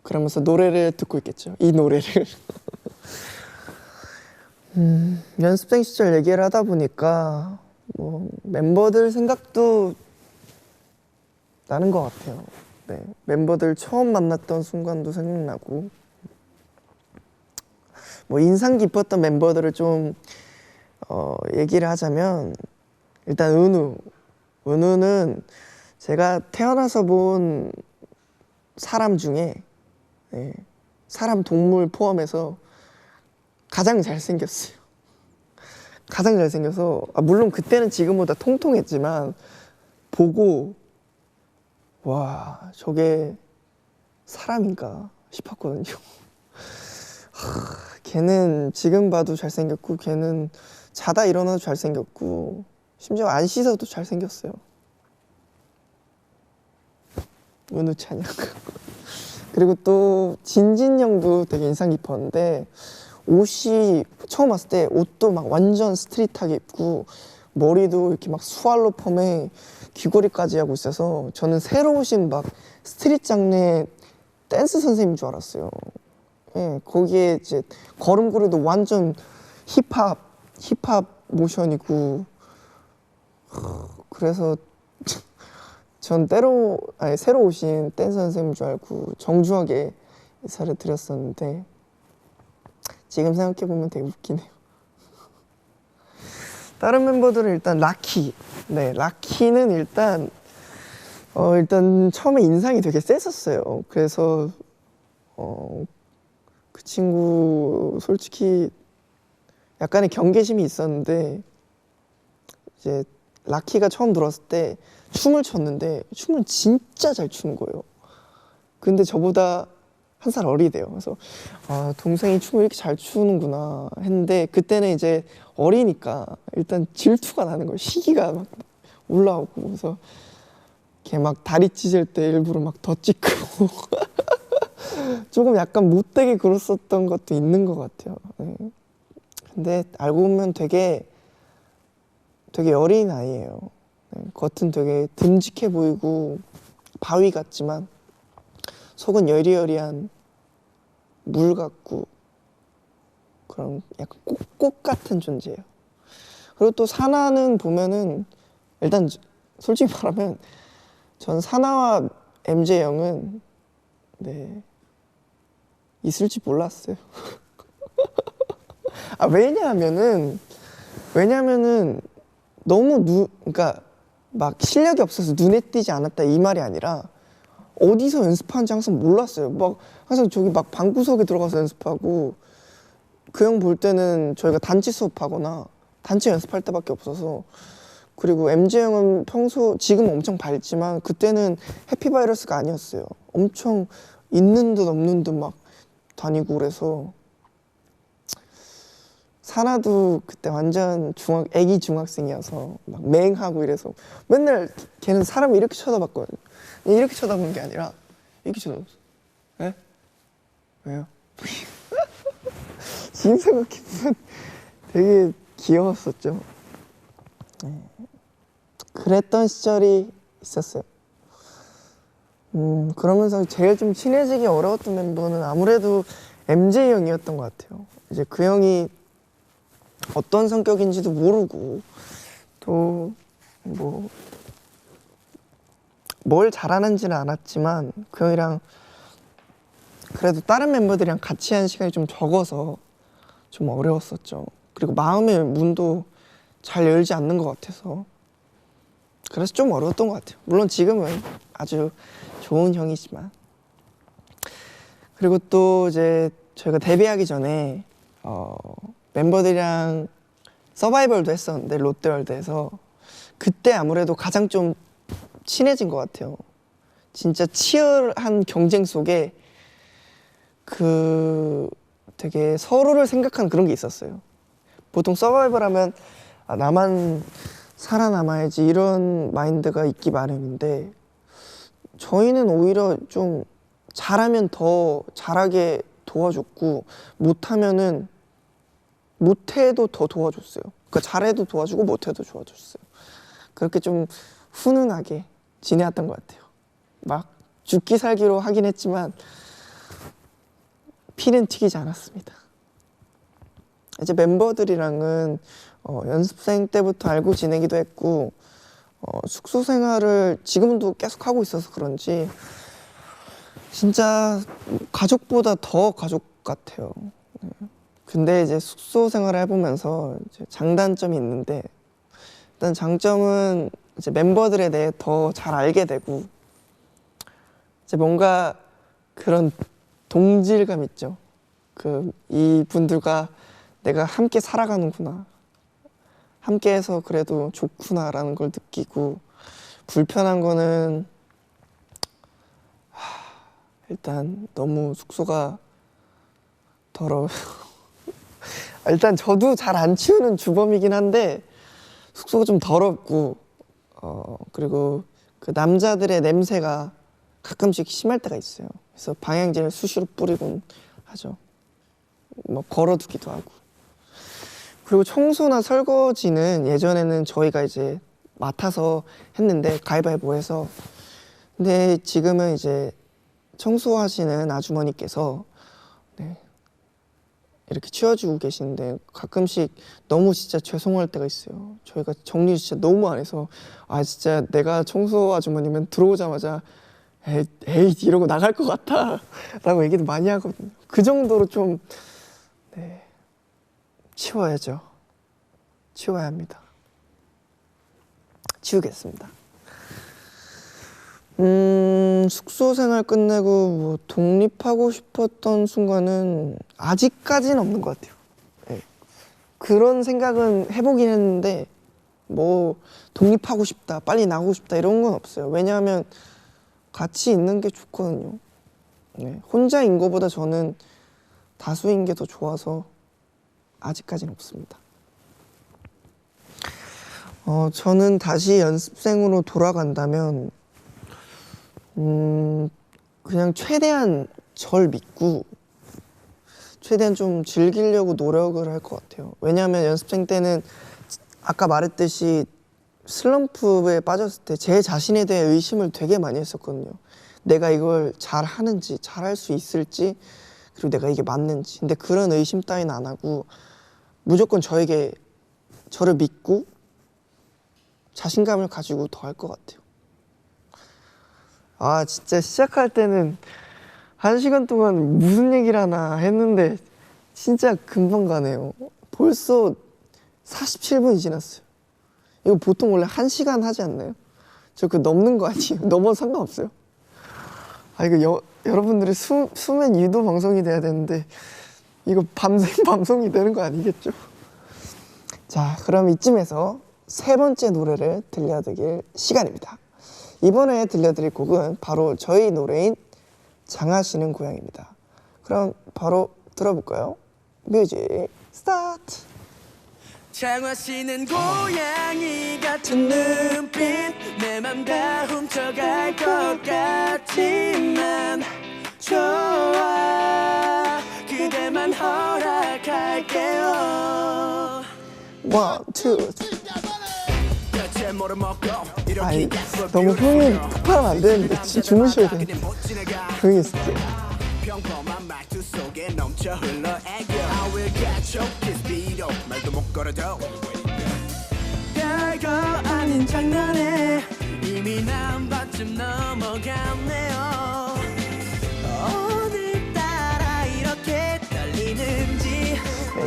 그러면서 노래를 듣고 있겠죠. 이 노래를. 연습생 시절 얘기를 하다 보니까 뭐 멤버들 생각도 나는 것 같아요. 네, 멤버들 처음 만났던 순간도 생각나고 뭐 인상 깊었던 멤버들을 좀 얘기를 하자면 일단 은우는 제가 태어나서 본 사람 중에 네, 사람 동물 포함해서 가장 잘생겼어요. 가장 잘생겨서 물론 그때는 지금보다 통통했지만 보고 와 저게 사람인가 싶었거든요. 걔는 지금 봐도 잘생겼고 걔는 자다 일어나도 잘생겼고 심지어 안 씻어도 잘생겼어요. 은우 찬양. 그리고 또 진진 형도 되게 인상 깊었는데 옷이 처음 왔을 때 옷도 막 완전 스트릿하게 입고 머리도 이렇게 막 스왈로 펌에 귀걸이까지 하고 있어서 저는 새로 오신 막 스트릿 장르의 댄스 선생님인 줄 알았어요. 예, 거기에 이제 걸음걸이도 완전 힙합 모션이고 그래서 전 새로 오신 댄스 선생님인 줄 알고 정중하게 인사를 드렸었는데 지금 생각해보면 되게 웃기네요. 다른 멤버들은 일단 라키. 네, 라키는 일단 처음에 인상이 되게 셌었어요. 그래서 그 친구 솔직히 약간의 경계심이 있었는데 이제 라키가 처음 들어왔을 때 춤을 췄는데 춤을 진짜 잘 추는 거예요. 근데 저보다 한 살 어리대요. 그래서 동생이 춤을 이렇게 잘 추는구나 했는데 그때는 이제 어리니까 일단 질투가 나는 거예요. 시기가 막 올라오고 그래서 걔 막 다리 찢을 때 일부러 막 더 찍고 조금 약간 못되게 굴었었던 것도 있는 것 같아요. 네. 근데 알고 보면 되게 어린 아이예요. 네. 겉은 되게 듬직해 보이고 바위 같지만 속은 여리여리한 물 같고 그런 약간 꽃 같은 존재예요. 그리고 또 사나는 보면은 일단 솔직히 말하면 전 사나와 MJ 형은 네 있을지 몰랐어요. 왜냐하면은 너무 그러니까 막 실력이 없어서 눈에 띄지 않았다 이 말이 아니라 어디서 연습하는지 항상 몰랐어요. 막 항상 저기 막 방구석에 들어가서 연습하고 그 형 볼 때는 저희가 단체 수업하거나 단체 연습할 때밖에 없어서 그리고 MJ 형은 지금 엄청 밝지만 그때는 해피바이러스가 아니었어요. 엄청 있는 듯 없는 듯 막 다니고 그래서 사나도 그때 완전 애기 중학생이어서 막 맹하고 이래서 맨날 걔는 사람을 이렇게 쳐다봤거든요. 이렇게 쳐다보는 게 아니라 이렇게 쳐다봤어. 에? 왜요? 지금 생각해보면 되게 귀여웠었죠. 네. 그랬던 시절이 있었어요. 그러면서 제일 좀 친해지기 어려웠던 멤버는 아무래도 MJ 형이었던 것 같아요. 이제 그 형이 어떤 성격인지도 모르고 또 뭐 뭘 잘하는지는 알았지만 그 형이랑 그래도 다른 멤버들이랑 같이 한 시간이 좀 적어서 좀 어려웠었죠. 그리고 마음의 문도 잘 열지 않는 것 같아서 그래서 좀 어려웠던 것 같아요. 물론 지금은 아주 좋은 형이지만. 그리고 또 이제 저희가 데뷔하기 전에 멤버들이랑 서바이벌도 했었는데 롯데월드에서 그때 아무래도 가장 좀 친해진 것 같아요. 진짜 치열한 경쟁 속에 되게 서로를 생각하는 그런 게 있었어요. 보통 서바이벌 하면 나만 살아남아야지 이런 마인드가 있기 마련인데 저희는 오히려 좀 잘하면 더 잘하게 도와줬고 못해도 더 도와줬어요. 그러니까 잘해도 도와주고 못해도 도와줬어요. 그렇게 좀 훈훈하게 지내왔던 것 같아요. 막 죽기 살기로 하긴 했지만 피는 튀기지 않았습니다. 이제 멤버들이랑은 연습생 때부터 알고 지내기도 했고 숙소 생활을 지금도 계속 하고 있어서 그런지 진짜 가족보다 더 가족 같아요. 근데 이제 숙소 생활을 해보면서 이제 장단점이 있는데, 일단 장점은 이제 멤버들에 대해 더 잘 알게 되고, 이제 뭔가 그런 동질감 있죠. 이 분들과 내가 함께 살아가는구나, 함께해서 그래도 좋구나라는 걸 느끼고, 불편한 거는 일단 너무 숙소가 더러워요. 일단 저도 잘 안 치우는 주범이긴 한데 숙소가 좀 더럽고, 그리고 그 남자들의 냄새가 가끔씩 심할 때가 있어요. 그래서 방향제를 수시로 뿌리곤 하죠. 뭐 걸어두기도 하고. 그리고 청소나 설거지는 예전에는 저희가 이제 맡아서 했는데, 가위바위보 해서. 근데 지금은 이제 청소하시는 아주머니께서 이렇게 치워주고 계시는데, 가끔씩 너무 진짜 죄송할 때가 있어요. 저희가 정리 진짜 너무 안 해서, 진짜 내가 청소 아주머니면 들어오자마자 에이 이러고 나갈 것 같아 라고 얘기도 많이 하거든요. 그 정도로 좀 치워야죠. 치워야 합니다. 치우겠습니다. 숙소 생활 끝내고 뭐 독립하고 싶었던 순간은 아직까지는 없는 것 같아요. 네. 그런 생각은 해보긴 했는데 뭐 독립하고 싶다, 빨리 나가고 싶다 이런 건 없어요. 왜냐하면 같이 있는 게 좋거든요. 네. 혼자인 거보다 저는 다수인 게 더 좋아서 아직까지는 없습니다. 저는 다시 연습생으로 돌아간다면 그냥 최대한 절 믿고 최대한 좀 즐기려고 노력을 할 것 같아요. 왜냐하면 연습생 때는 아까 말했듯이 슬럼프에 빠졌을 때 제 자신에 대해 의심을 되게 많이 했었거든요. 내가 이걸 잘 하는지, 잘 할 수 있을지, 그리고 내가 이게 맞는지. 근데 그런 의심 따위는 안 하고 무조건 저를 믿고 자신감을 가지고 더 할 것 같아요. 진짜 시작할 때는 1시간 동안 무슨 얘기를 하나 했는데 진짜 금방 가네요. 벌써 47분이 지났어요. 이거 보통 원래 1시간 하지 않나요? 저 넘는 거 아니에요? 넘어도 상관없어요? 이거 여러분들의 수면 유도 방송이 돼야 되는데 이거 밤생 방송이 되는 거 아니겠죠? 자, 그럼 이쯤에서 세 번째 노래를 들려드릴 시간입니다. 이번에 들려드릴 곡은 바로 저희 노래인 장하시는 고양이입니다. 그럼 바로 들어볼까요? 뮤직 스타트! 장화시는 고양이 같은 눈빛 내 맘 다 훔쳐갈 것 같지만 좋아 그대만 허락할게요. 원, 투, 너무 흥이 폭발하면 안 되는데 주무셔야 되는데 조용히 있을게요. 평범한 말투 속에 넘쳐 흘러 애교 I will catch you kiss beat up 말도 못 걸어도 별거 아닌 장난에 이미 난 반쯤 넘어갔네요. 오늘따라 이렇게 떨리는지.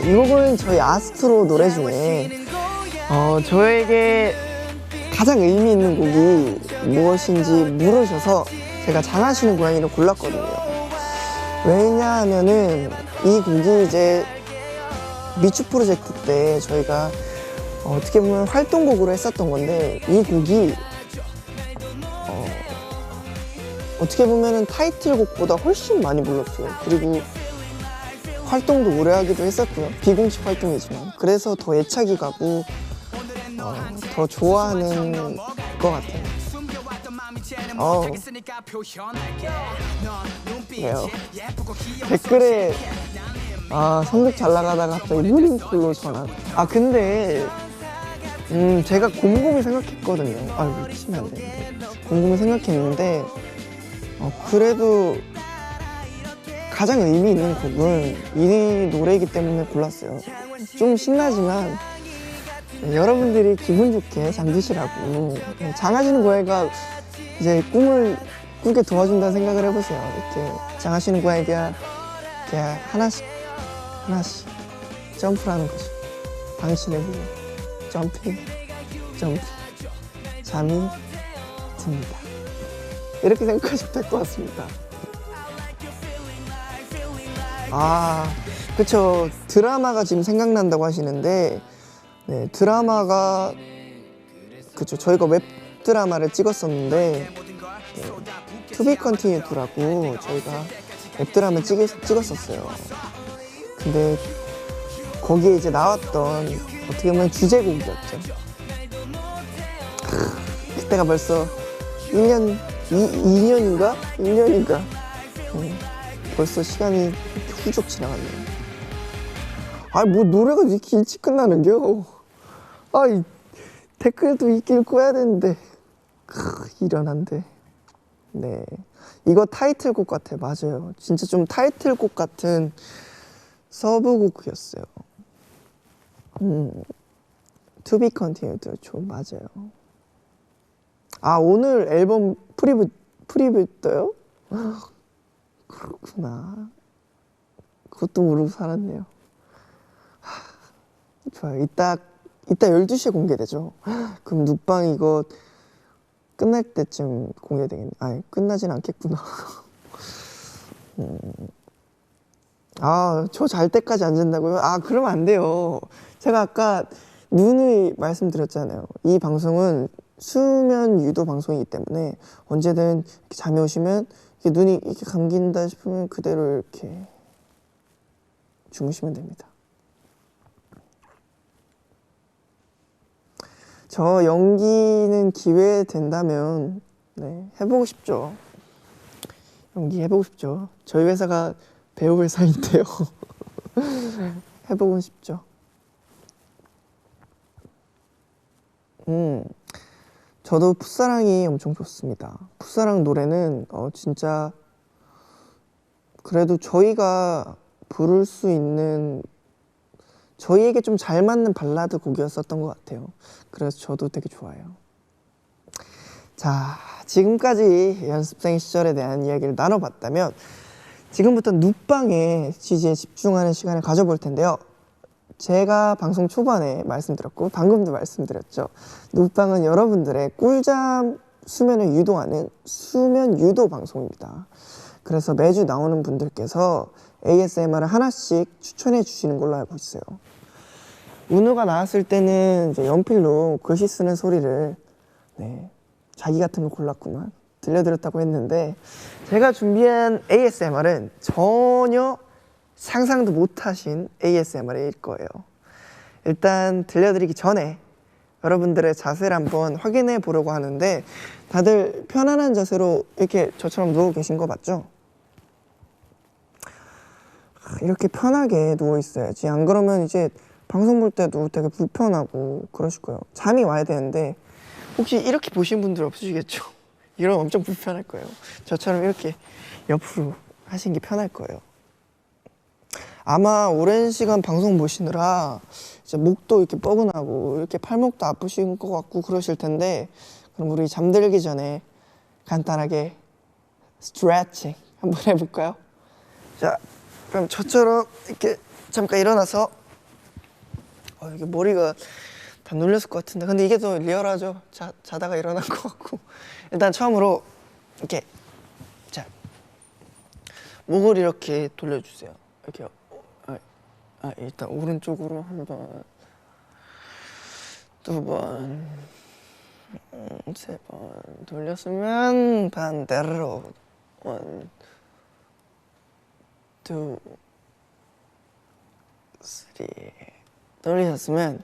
이 곡은 저희 아스트로 노래 중에 저에게 가장 의미 있는 곡이 무엇인지 물으셔서 제가 장하시는 고양이를 골랐거든요. 왜냐하면은 이 곡이 이제 미추 프로젝트 때 저희가 어떻게 보면 활동곡으로 했었던 건데, 이 곡이 어떻게 보면은 타이틀곡보다 훨씬 많이 불렀어요. 그리고 활동도 오래 하기도 했었고요. 비공식 활동이지만. 그래서 더 애착이 가고 더 좋아하는 것 같아요. 네요. 댓글에 선곡 잘 나가다가 갑자기 모닝콜로 전화. 근데 제가 곰곰이 생각했거든요. 미치면 안 되는데. 곰곰이 생각했는데 그래도 가장 의미 있는 곡은 이 노래이기 때문에 골랐어요. 좀 신나지만 여러분들이 기분 좋게 잠드시라고. 장하시는 고양이가 이제 꿈을 바꾸게 도와준다는 생각을 해보세요. 이렇게 장하시는 거에게 이렇게 하나씩 점프를 하는 거죠. 당신의 위에 점핑 잠이 듭니다. 이렇게 생각하시면 될 것 같습니다. 그쵸. 드라마가 지금 생각난다고 하시는데, 네, 드라마가, 그쵸. 저희가 웹드라마를 찍었었는데, To be continued라고 저희가 웹드라마를 찍었었어요. 근데, 거기에 이제 나왔던, 어떻게 보면 주제곡이었죠. 그때가 벌써 2년인가? 1년인가? 벌써 시간이 훌쩍 지나갔네요. 뭐 노래가 이렇게 일찍 끝나는겨? 이 댓글도 읽기 읽어야 되는데. 이런한데. 네. 이거 타이틀곡 같아요. 맞아요. 진짜 좀 타이틀곡 같은 서브곡이었어요. To be continued. 좀 맞아요. 오늘 앨범 프리뷰 떠요? 그렇구나. 그것도 모르고 살았네요. 좋아요. 이따 12시에 공개되죠. 그럼 눕방 이거 끝날 때쯤 공개되겠네. 끝나진 않겠구나. 저 잘 때까지 안 잔다고요? 그러면 안 돼요. 제가 아까 누누이 말씀드렸잖아요. 이 방송은 수면 유도 방송이기 때문에 언제든 이렇게 잠이 오시면 이렇게 눈이 이렇게 감긴다 싶으면 그대로 이렇게 주무시면 됩니다. 저 연기는 기회 된다면 해보고 싶죠. 연기 해보고 싶죠. 저희 회사가 배우 회사인데요. 해보고 싶죠. 저도 풋사랑이 엄청 좋습니다. 풋사랑 노래는 진짜 그래도 저희가 부를 수 있는 저희에게 좀 잘 맞는 발라드 곡이었었던 것 같아요. 그래서 저도 되게 좋아해요. 자, 지금까지 연습생 시절에 대한 이야기를 나눠봤다면 지금부터 눕방의 취지에 집중하는 시간을 가져볼 텐데요. 제가 방송 초반에 말씀드렸고 방금도 말씀드렸죠. 눕방은 여러분들의 꿀잠 수면을 유도하는 수면 유도 방송입니다. 그래서 매주 나오는 분들께서 ASMR을 하나씩 추천해 주시는 걸로 알고 있어요. 은우가 나왔을 때는 이제 연필로 글씨 쓰는 소리를 자기 같은 거 골랐구만 들려드렸다고 했는데 제가 준비한 ASMR은 전혀 상상도 못하신 ASMR일 거예요. 일단 들려드리기 전에 여러분들의 자세를 한번 확인해 보려고 하는데 다들 편안한 자세로 이렇게 저처럼 누워 계신 거 맞죠? 이렇게 편하게 누워 있어야지. 안 그러면 이제 방송 볼 때도 되게 불편하고 그러실 거예요. 잠이 와야 되는데 혹시 이렇게 보신 분들 없으시겠죠? 이러면 엄청 불편할 거예요. 저처럼 이렇게 옆으로 하시는 게 편할 거예요. 아마 오랜 시간 방송 보시느라 이제 목도 이렇게 뻐근하고 이렇게 팔목도 아프신 것 같고 그러실 텐데 그럼 우리 잠들기 전에 간단하게 스트레칭 한번 해볼까요? 자, 그럼 저처럼 이렇게 잠깐 일어나서 이게 머리가 다 눌렸을 것 같은데 근데 이게 더 리얼하죠? 자다가 일어난 것 같고 일단 처음으로 이렇게 자 목을 이렇게 돌려주세요. 이렇게 일단 오른쪽으로 한 번, 두 번, 세 번 돌렸으면 반대로 원, 투, 쓰리 돌리셨으면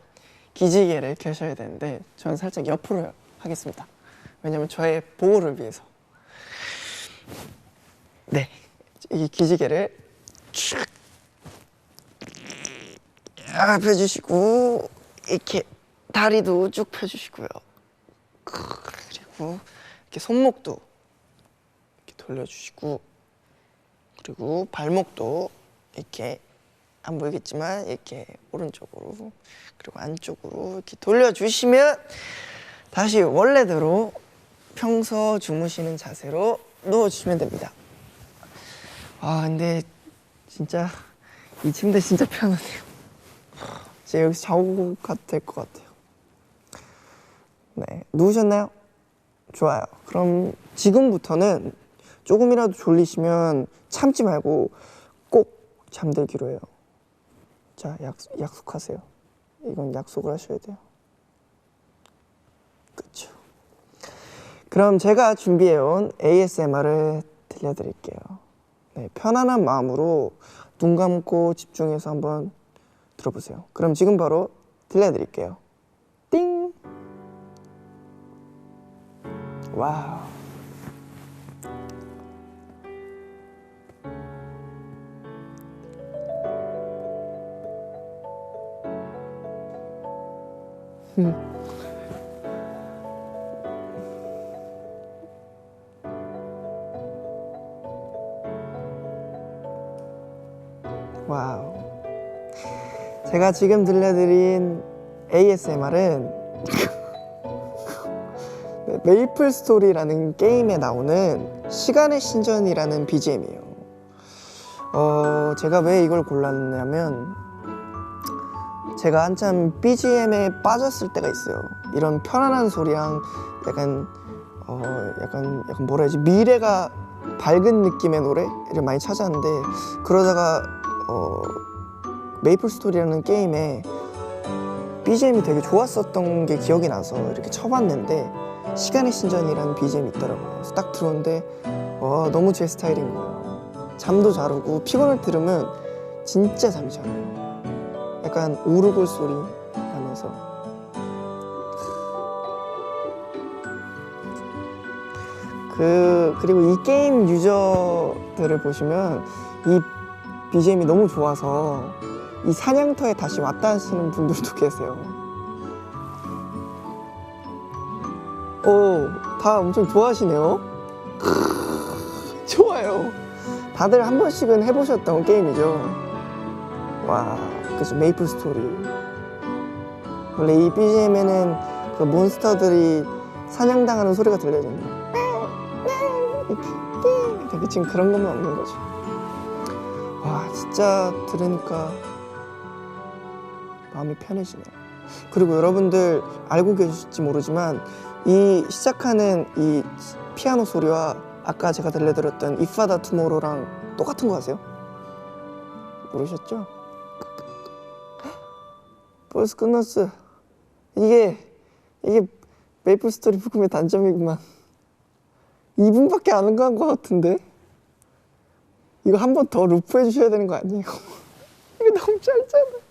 기지개를 켜셔야 되는데 저는 살짝 옆으로 하겠습니다. 왜냐면 저의 보호를 위해서. 이 기지개를 쭉 펴주시고 이렇게 다리도 쭉 펴주시고요. 그리고 이렇게 손목도 이렇게 돌려주시고 그리고 발목도 이렇게 안 보이겠지만 이렇게 오른쪽으로 그리고 안쪽으로 이렇게 돌려주시면 다시 원래대로 평소 주무시는 자세로 누워주시면 됩니다. 아 근데 진짜 이 침대 진짜 편하네요. 이제 여기서 자고 가도 될 것 같아요. 네, 누우셨나요? 좋아요. 그럼 지금부터는 조금이라도 졸리시면 참지 말고 꼭 잠들기로 해요. 자, 약속하세요. 이건 약속을 하셔야 돼요. 그쵸. 그럼 제가 준비해온 ASMR을 들려드릴게요. 네, 편안한 마음으로 눈 감고 집중해서 한번 들어보세요. 그럼 지금 바로 들려드릴게요. 띵! 와우. 와우. 제가 지금 들려드린 ASMR은 메이플 스토리라는 게임에 나오는 시간의 신전이라는 BGM이에요. 제가 왜 이걸 골랐냐면 제가 한참 BGM에 빠졌을 때가 있어요. 이런 편안한 소리랑 약간 뭐라 해야지, 미래가 밝은 느낌의 노래를 많이 찾았는데, 그러다가 메이플 스토리라는 게임에 BGM이 되게 좋았었던 게 기억이 나서 이렇게 쳐봤는데 시간의 신전이라는 BGM이 있더라고요. 그래서 딱 들어오는데 너무 제 스타일인 거예요. 잠도 잘 오고 피곤할 때 들으면 진짜 잠이 잘 와요. 약간 오르골 소리 나면서 그리고 이 게임 유저들을 보시면 이 BGM이 너무 좋아서 이 사냥터에 다시 왔다 하시는 분들도 계세요. 다 엄청 좋아하시네요. 좋아요. 다들 한 번씩은 해보셨던 게임이죠. 와, 그죠. 메이플 스토리. 원래 이 BGM에는 그 몬스터들이 사냥당하는 소리가 들려요. 이렇게 지금 그런 것만 없는 거죠. 와, 진짜 들으니까 마음이 편해지네요. 그리고 여러분들 알고 계실지 모르지만 이 시작하는 이 피아노 소리와 아까 제가 들려드렸던 If Ada Tomorrow랑 똑같은 거 아세요? 모르셨죠? 벌써 끝났어. 이게 메이플 스토리 부금의 단점이구만. 2분밖에 안 간 것 같은데? 이거 한 번 더 루프 해주셔야 되는 거 아니에요? 이거 너무 짧잖아.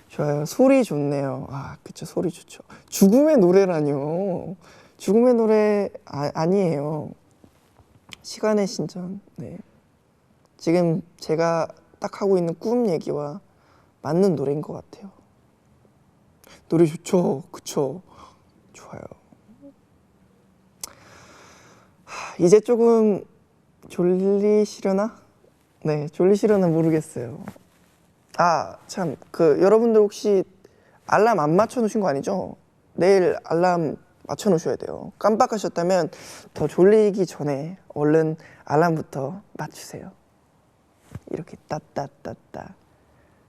좋아요. 소리 좋네요. 그쵸. 소리 좋죠. 죽음의 노래라뇨. 죽음의 노래 아니에요. 시간의 신전. 네. 지금 제가 딱 하고 있는 꿈 얘기와 맞는 노래인 것 같아요. 노래 좋죠. 그쵸. 좋아요. 이제 조금 졸리시려나? 네, 졸리시려나 모르겠어요. 참, 여러분들 혹시 알람 안 맞춰 놓으신 거 아니죠? 내일 알람 맞춰 놓으셔야 돼요. 깜빡하셨다면 더 졸리기 전에 얼른 알람부터 맞추세요. 이렇게 따따따따.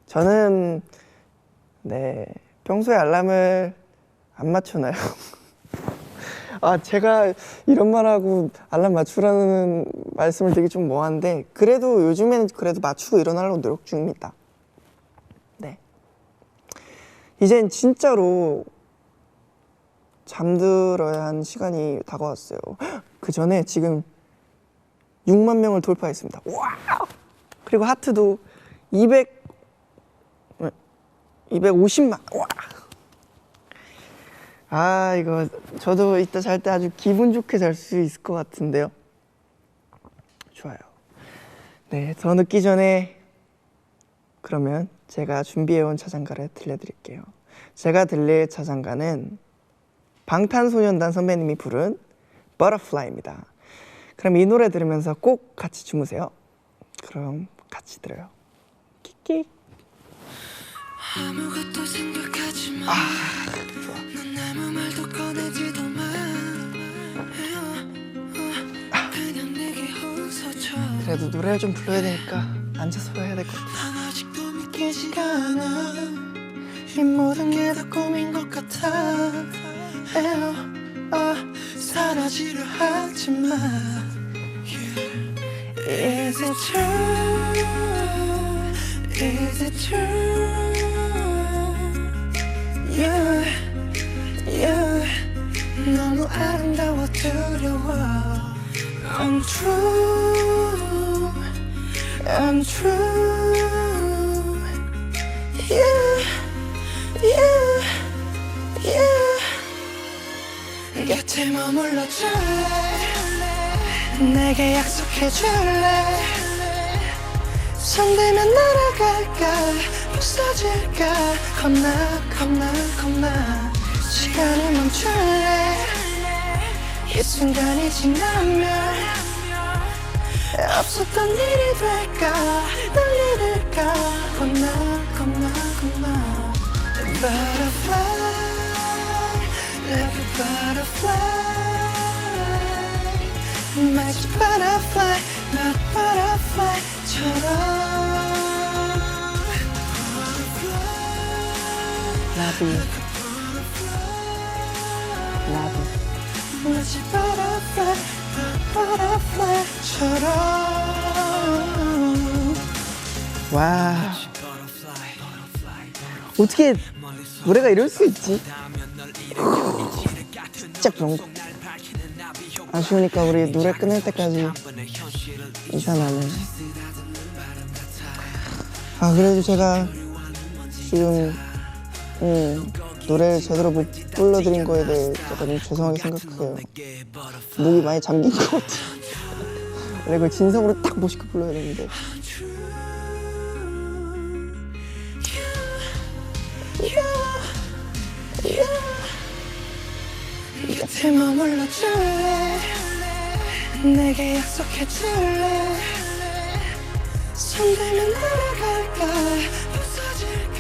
저는 평소에 알람을 안 맞춰놔요. 제가 이런 말하고 알람 맞추라는 말씀을 되게 좀 뭐한데, 그래도 요즘에는 그래도 맞추고 일어나려고 노력 중입니다. 네. 이젠 진짜로 잠들어야 하는 시간이 다가왔어요. 그 전에 지금 6만 명을 돌파했습니다. 와우! 그리고 하트도 250만. 와! 이거 저도 이따 잘 때 아주 기분 좋게 잘 수 있을 것 같은데요. 좋아요. 네, 더 늦기 전에 그러면 제가 준비해온 자장가를 들려드릴게요. 제가 들릴 자장가는 방탄소년단 선배님이 부른 Butterfly입니다. 그럼 이 노래 들으면서 꼭 같이 주무세요. 그럼 같이 들어요. 킥킥. 아무것도 생각하지 마. 좋아. 넌 아무 말도 꺼내지도 마. 그래도 노래를 좀 불러야 되니까 앉아서 해야 될 것 같아. 난 아직도 믿기지가 않아. 이 모든 게 다 꿈인 것 같아. 사라지려 하지만 Is it true? Is it true? You 너무 아름다워 두려워. I'm true. I'm true. 곁에 머물러 줄래? 내게 약속해 줄래? 손들면 날아갈까? 부서질까? 겁나 시간을 멈출래? 이 순간이 지나면 없었던 일이 될까? 날 잃을까? 겁나 Butterfly, like a butterfly. 마치 butterfly, not butterfly처럼. Love you. Love you. 마치 butterfly, not butterfly처럼. 와. 어떻게 노래가 이럴 수 있지? 진짜 그런 거. 아쉬우니까 우리 노래 끊을 때까지 인사 나누. 그래도 제가 지금 노래를 제대로 못 불러드린 거에 대해 약간 좀 죄송하게 생각해요. 목이 많이 잠긴 것 같아요. 원래 그걸 진성으로 딱 멋있게 불러야 되는데. 곁에 머물러 줄래? 내게 약속해 줄래? 손들면 날아갈까? 부서질까?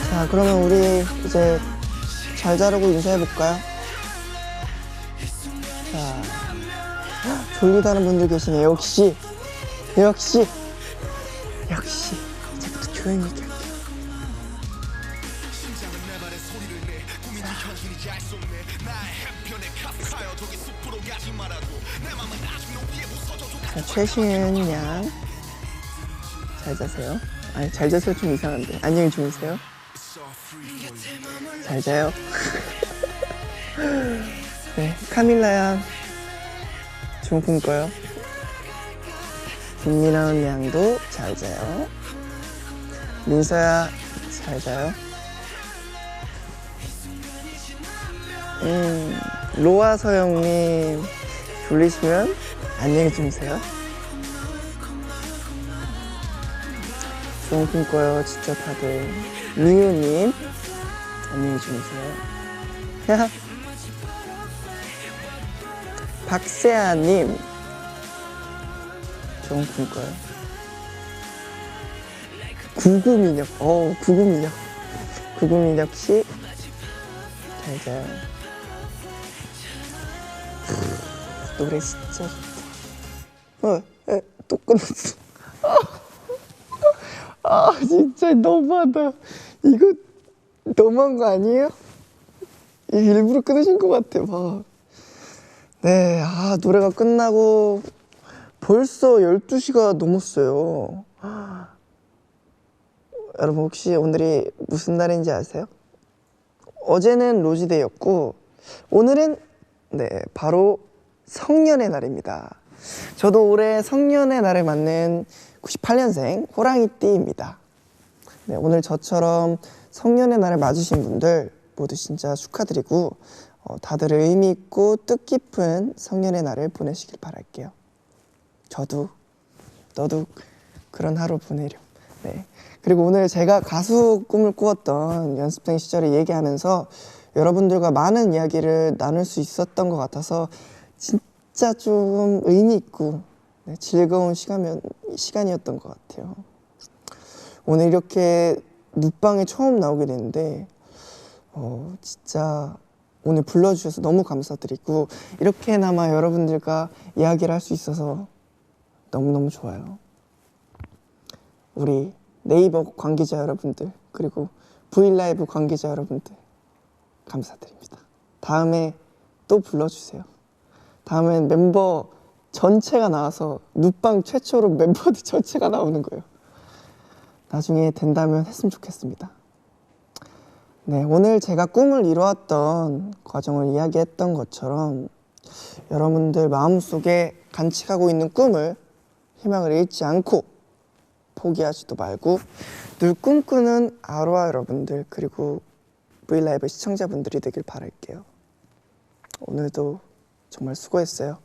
자, 그러면 우리 이제 잘 자라고 인사해볼까요? 자, 졸리다는 분들 계시네. 역시 이제부터 조용히 얘기할게요. 자, 최시은 양, 잘 자세요. 아니, 잘 자세요 좀 이상한데. 안녕히 주무세요. 잘 자요. 네, 카밀라 양, 좋은 꿈 꿔요. 김민아은 양도 잘 자요. 민서야, 잘 자요. 로아 서영님, 졸리시면 안녕히 주무세요. 좋은 꿈 꿔요, 진짜 다들. 미유님, 안녕히 주무세요. 박세아님, 좋은 꿈 꿔요. 구구민혁 씨, 잘 자요. 노래 진짜 좋다. 또 끊었어. 진짜 너무하다. 이거 너무한 거 아니에요? 일부러 끊으신 것 같아, 막. 네, 노래가 끝나고 벌써 12시가 넘었어요. 여러분 혹시 오늘이 무슨 날인지 아세요? 어제는 로즈데이였고 오늘은 바로 성년의 날입니다. 저도 올해 성년의 날을 맞는 98년생 호랑이띠입니다. 네, 오늘 저처럼 성년의 날을 맞으신 분들 모두 진짜 축하드리고 다들 의미 있고 뜻깊은 성년의 날을 보내시길 바랄게요. 너도 그런 하루 보내렴. 네. 그리고 오늘 제가 가수 꿈을 꾸었던 연습생 시절을 얘기하면서 여러분들과 많은 이야기를 나눌 수 있었던 것 같아서 진짜 좀 의미 있고 즐거운 시간이었던 것 같아요. 오늘 이렇게 눕방에 처음 나오게 됐는데 진짜 오늘 불러주셔서 너무 감사드리고 이렇게나마 여러분들과 이야기를 할 수 있어서 너무너무 좋아요. 우리 네이버 관계자 여러분들, 그리고 브이라이브 관계자 여러분들 감사드립니다. 다음에 또 불러주세요. 다음엔 멤버 전체가 나와서 눕방 최초로 멤버들 전체가 나오는 거예요. 나중에 된다면 했으면 좋겠습니다. 네, 오늘 제가 꿈을 이루었던 과정을 이야기했던 것처럼 여러분들 마음속에 간직하고 있는 꿈을, 희망을 잃지 않고 포기하지도 말고 늘 꿈꾸는 아로하 여러분들, 그리고 브이라이브 시청자분들이 되길 바랄게요. 오늘도 정말 수고했어요.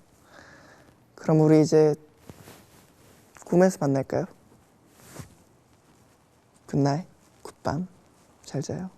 그럼 우리 이제 꿈에서 만날까요? 굿나잇, 굿밤, 잘 자요.